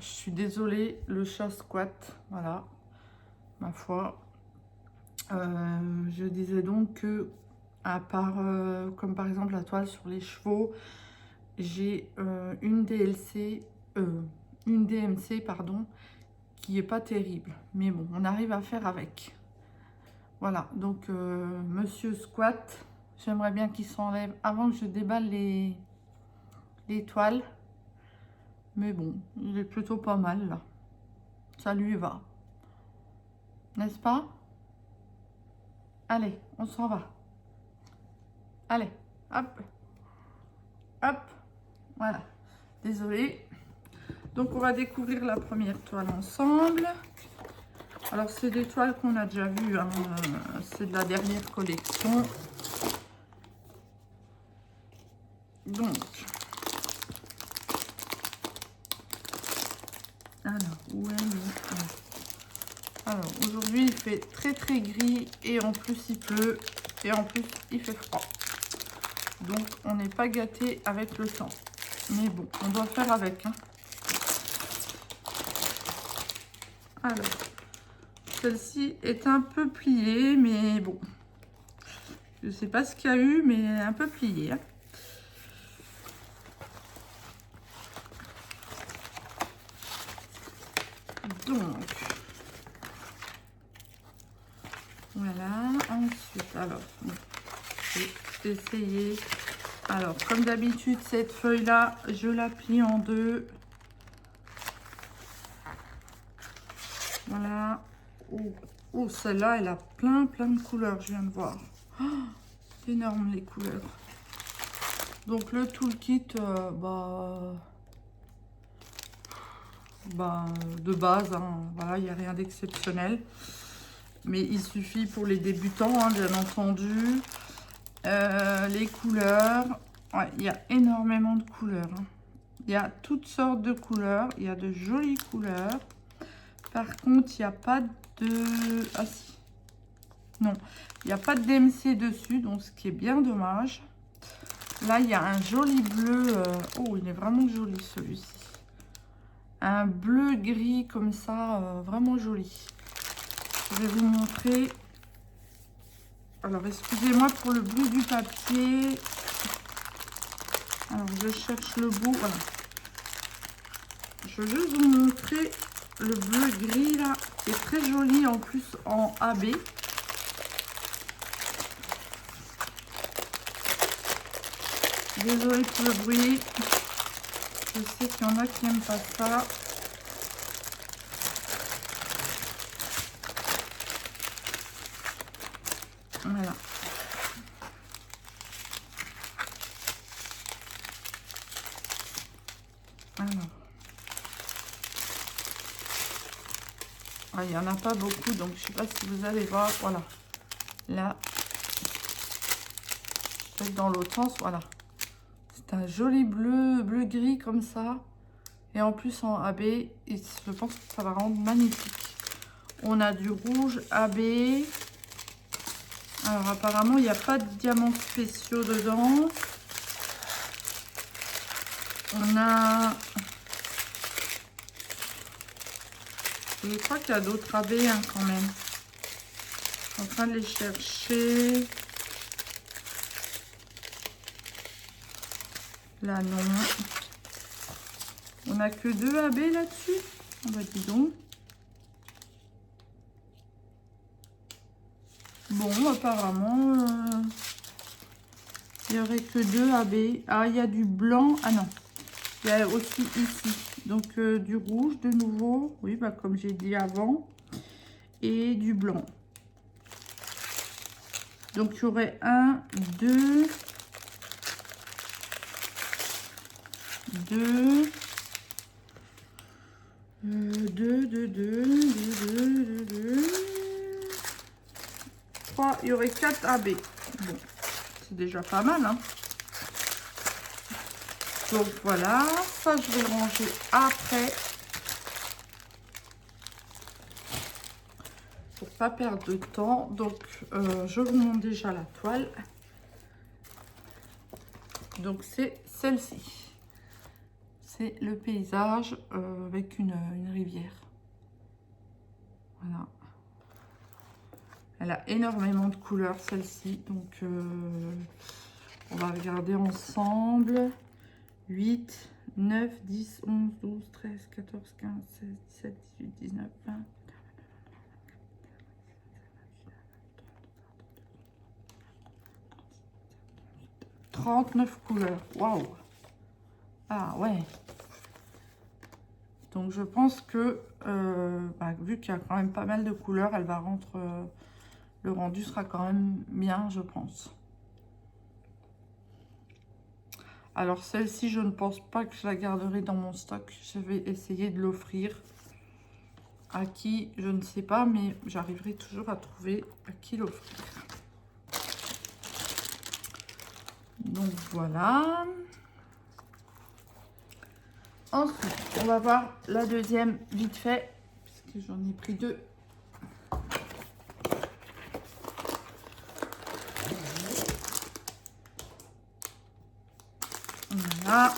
[SPEAKER 1] suis désolée, le chat squat, voilà, ma foi. Je disais donc que, à part, comme par exemple la toile sur les chevaux, j'ai une DMC, pardon, qui est pas terrible. Mais bon, on arrive à faire avec. Voilà, donc Monsieur Squat, j'aimerais bien qu'il s'enlève avant que je déballe les toiles. Mais bon, il est plutôt pas mal là. Ça lui va. N'est-ce pas? Allez, on s'en va. Allez, hop, hop, voilà. Désolée. Donc on va découvrir la première toile ensemble. Alors c'est des toiles qu'on a déjà vues, hein. C'est de la dernière collection. Donc, alors, où est le... Alors, aujourd'hui, il fait très gris et en plus, il pleut et en plus, il fait froid. Donc, on n'est pas gâté avec le temps. Mais bon, on doit faire avec. Hein. Alors, celle-ci est un peu pliée, mais bon. Je ne sais pas ce qu'il y a eu, mais un peu pliée. Hein. Donc, voilà. Ensuite, alors, je vais essayer. Alors, comme d'habitude, cette feuille-là, je la plie en deux. Voilà. Oh, celle-là, elle a plein de couleurs, je viens de voir. Oh, c'est énorme, les couleurs. Donc, le toolkit, de base, hein, voilà, il n'y a rien d'exceptionnel. Mais il suffit pour les débutants, hein, bien entendu. Les couleurs, ouais, il y a énormément de couleurs. Hein. Il y a toutes sortes de couleurs, il y a de jolies couleurs. Par contre, il n'y a pas de... Ah si. Non, il n'y a pas de DMC dessus, donc ce qui est bien dommage. Là, il y a un joli bleu. Oh, il est vraiment joli celui-ci. Un bleu gris comme ça, vraiment joli. Je vais vous montrer. Alors, excusez-moi pour le bleu du papier. Alors, je cherche le bout. Voilà. Je vais juste vous montrer le bleu gris là. Qui est très joli en plus en AB. Désolée pour le bruit. Je sais qu'il y en a qui n'aiment pas ça. Voilà. Alors. Ah, il n'y en a pas beaucoup, donc je ne sais pas si vous allez voir. Voilà. Là. Peut-être dans l'autre sens, voilà. C'est un joli bleu-gris comme ça. Et en plus en AB, et je pense que ça va rendre magnifique. On a du rouge AB. Alors apparemment, il n'y a pas de diamants spéciaux dedans. On a... Je crois qu'il y a d'autres AB hein, quand même. Je suis en train de les chercher. Là, non. On n'a que 2 AB là-dessus. On va dis donc. Bon, apparemment, Il n'y aurait que 2 AB. Ah, il y a du blanc. Ah non. Il y a aussi ici. Donc, du rouge de nouveau. Oui, bah, comme j'ai dit avant. Et du blanc. Donc, il y aurait 1, 2, 2, 3. Il y aurait 4 AB. Bon, c'est déjà pas mal, hein. Donc voilà, ça je vais le ranger après pour pas perdre de temps. Donc je vous montre déjà la toile. Donc c'est celle-ci. C'est le paysage avec une rivière. Voilà. Elle a énormément de couleurs celle-ci. Donc on va regarder ensemble. 8, 9, 10, 11, 12, 13, 14, 15, 16, 17, 18, 19, 20. 39 couleurs. Waouh! Ah ouais. Donc je pense que vu qu'il y a quand même pas mal de couleurs, elle va rendre le rendu sera quand même bien, je pense. Alors celle-ci, je ne pense pas que je la garderai dans mon stock. Je vais essayer de l'offrir à qui, je ne sais pas, mais j'arriverai toujours à trouver à qui l'offrir. Donc voilà. Ensuite, on va voir la deuxième vite fait, parce que j'en ai pris 2. Voilà.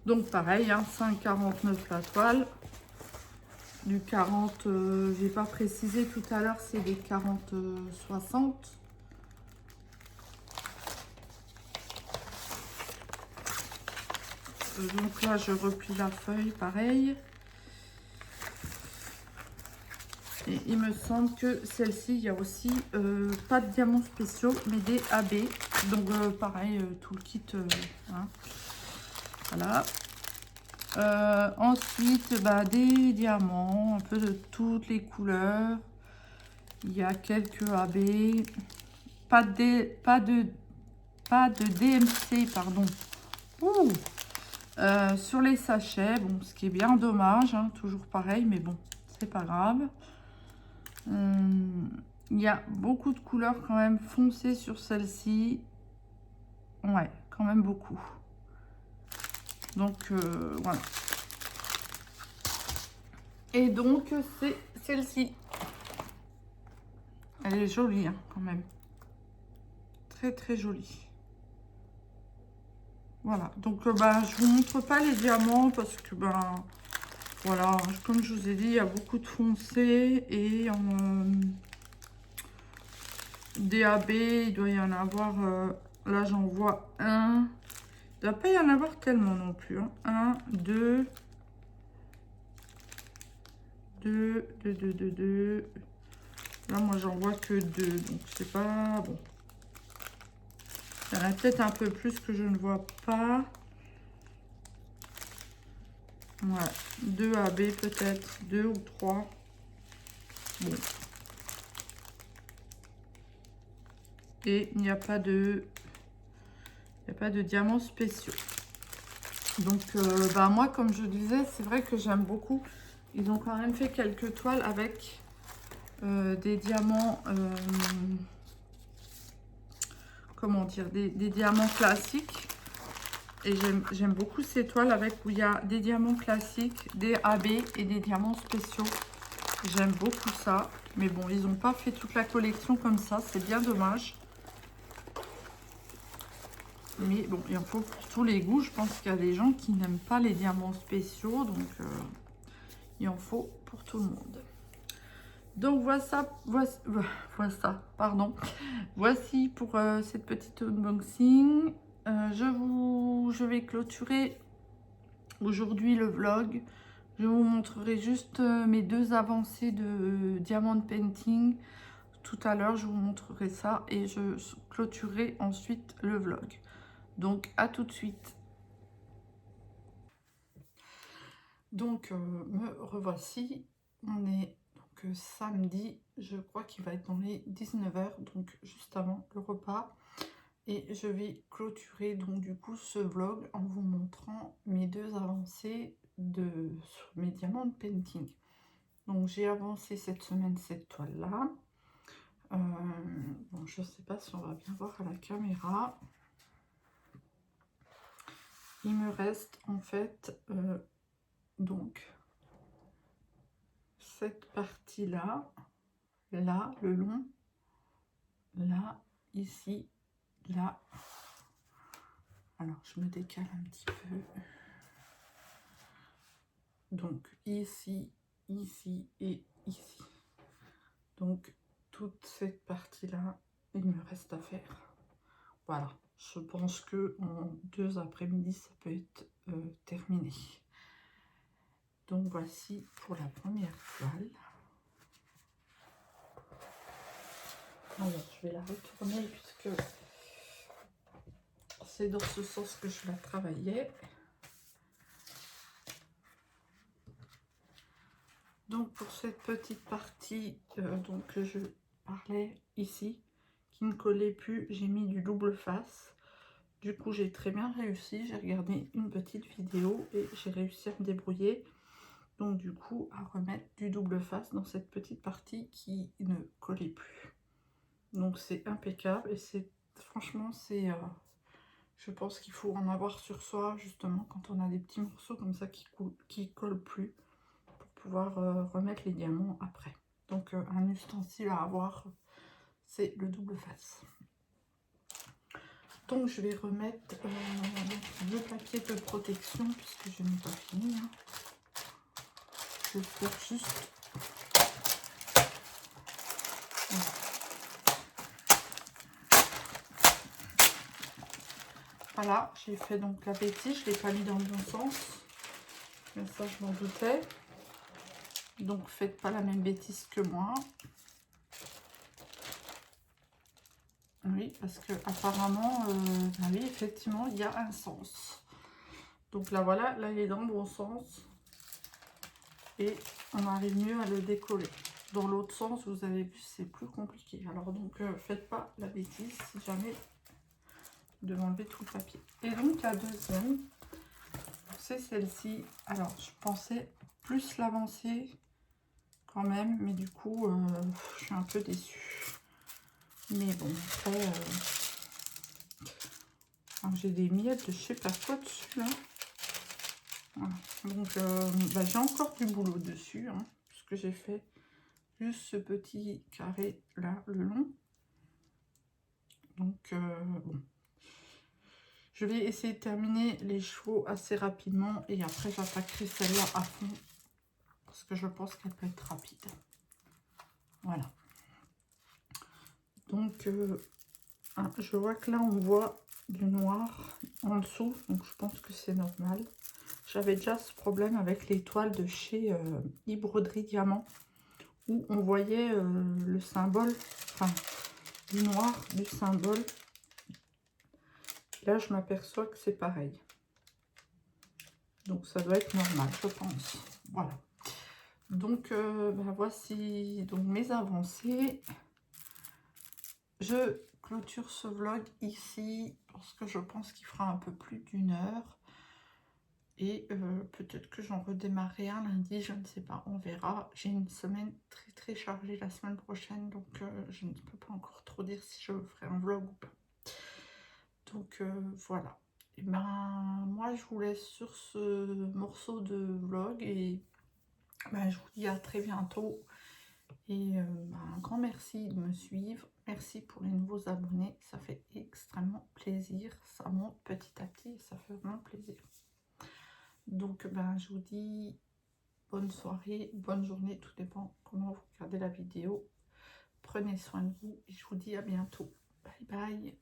[SPEAKER 1] Donc pareil, hein, 5,49 la toile. Du 40, j'ai pas précisé tout à l'heure, c'est des 40, 60. Donc là, je replie la feuille, pareil. Et il me semble que celle-ci, il y a aussi pas de diamants spéciaux, mais des AB. Donc pareil, tout le kit. Hein. Voilà. Ensuite, bah, des diamants, un peu de toutes les couleurs. Il y a quelques AB. Pas de DMC, pardon. Ouh. Sur les sachets, bon, ce qui est bien dommage, hein, toujours pareil, mais bon, c'est pas grave. Il y a beaucoup de couleurs quand même foncées sur celle-ci. Ouais, quand même beaucoup. Donc, voilà. Et donc, c'est celle-ci. Elle est jolie, hein, quand même. Très, très jolie. Voilà. Donc, je vous montre pas les diamants parce que, voilà, comme je vous ai dit, il y a beaucoup de foncé et DAB, il doit y en avoir, là j'en vois un. Il ne doit pas y en avoir tellement non plus. Hein. 1, 2, 2, 2, 2, 2, 2. Là, moi, j'en vois que 2, donc c'est pas bon. Il y en a peut-être un peu plus que je ne vois pas. Ouais, 2 AB peut-être, 2 ou 3. Bon. Et il n'y a pas de diamants spéciaux. Donc, moi, comme je disais, c'est vrai que j'aime beaucoup. Ils ont quand même fait quelques toiles avec des diamants, comment dire, des diamants classiques. Et j'aime beaucoup ces toiles avec où il y a des diamants classiques, des AB et des diamants spéciaux. J'aime beaucoup ça. Mais bon, ils n'ont pas fait toute la collection comme ça. C'est bien dommage. Mais bon, il en faut pour tous les goûts. Je pense qu'il y a des gens qui n'aiment pas les diamants spéciaux. Donc, il en faut pour tout le monde. Donc voici pour cette petite unboxing. Je vais clôturer aujourd'hui le vlog. Je vous montrerai juste mes 2 avancées de diamond painting. Tout à l'heure, je vous montrerai ça et je clôturerai ensuite le vlog. Donc à tout de suite. Donc me revoici. On est donc samedi, je crois qu'il va être dans les 19 h, donc juste avant le repas. Et je vais clôturer donc du coup ce vlog en vous montrant mes 2 avancées sur mes diamants painting. Donc j'ai avancé cette semaine cette toile là. Bon, je sais pas si on va bien voir à la caméra. Il me reste en fait donc cette partie là, là le long, là, ici, là. Alors je me décale un petit peu. Donc ici, ici et ici. Donc toute cette partie là, il me reste à faire. Voilà, je pense que en 2 après-midi ça peut être terminé. Donc voici pour la première toile. Alors je vais la retourner puisque c'est dans ce sens que je la travaillais. Donc pour cette petite partie donc que je parlais ici, qui ne collait plus, j'ai mis du double face. Du coup j'ai très bien réussi, j'ai regardé une petite vidéo et j'ai réussi à me débrouiller. Donc du coup à remettre du double face dans cette petite partie qui ne collait plus. Donc c'est impeccable et c'est franchement c'est je pense qu'il faut en avoir sur soi justement quand on a des petits morceaux comme ça qui collent plus pour pouvoir remettre les diamants après. Donc un ustensile à avoir, c'est le double face. Donc je vais remettre le papier de protection puisque je n'ai pas fini. Hein. Je vais faire juste. Voilà, j'ai fait donc la bêtise, je ne l'ai pas mis dans le bon sens. Mais ça, je m'en doutais. Donc faites pas la même bêtise que moi. Oui, parce que apparemment, oui, effectivement, il y a un sens. Donc là, voilà, là, il est dans le bon sens. Et on arrive mieux à le décoller. Dans l'autre sens, vous avez vu, c'est plus compliqué. Alors donc, faites pas la bêtise si jamais de m'enlever tout le papier. Et donc, la deuxième, c'est celle-ci. Alors, je pensais plus l'avancer quand même, mais du coup, je suis un peu déçue. Mais bon, après, j'ai des miettes de je sais pas quoi dessus. Hein. Voilà. Donc, j'ai encore du boulot dessus, hein, puisque j'ai fait juste ce petit carré là, le long. Donc, bon. Je vais essayer de terminer les chevaux assez rapidement et après, j'attaquerai celle-là à fond parce que je pense qu'elle peut être rapide. Voilà. Donc, je vois que là, on voit du noir en dessous, donc je pense que c'est normal. J'avais déjà ce problème avec les toiles de chez Broderie Diamant, où on voyait le symbole, enfin, du noir du symbole. Là, je m'aperçois que c'est pareil. Donc, ça doit être normal, je pense. Voilà. Donc, voici donc mes avancées. Je clôture ce vlog ici parce que je pense qu'il fera un peu plus d'1 heure. Et peut-être que j'en redémarrerai un lundi, je ne sais pas, on verra. J'ai une semaine très très chargée la semaine prochaine, donc je ne peux pas encore trop dire si je ferai un vlog ou pas. Donc voilà. Et ben moi je vous laisse sur ce morceau de vlog et ben, je vous dis à très bientôt. Et un grand merci de me suivre. Merci pour les nouveaux abonnés. Ça fait extrêmement plaisir. Ça monte petit à petit et ça fait vraiment plaisir. Donc, je vous dis bonne soirée, bonne journée, tout dépend comment vous regardez la vidéo. Prenez soin de vous et je vous dis à bientôt. Bye bye.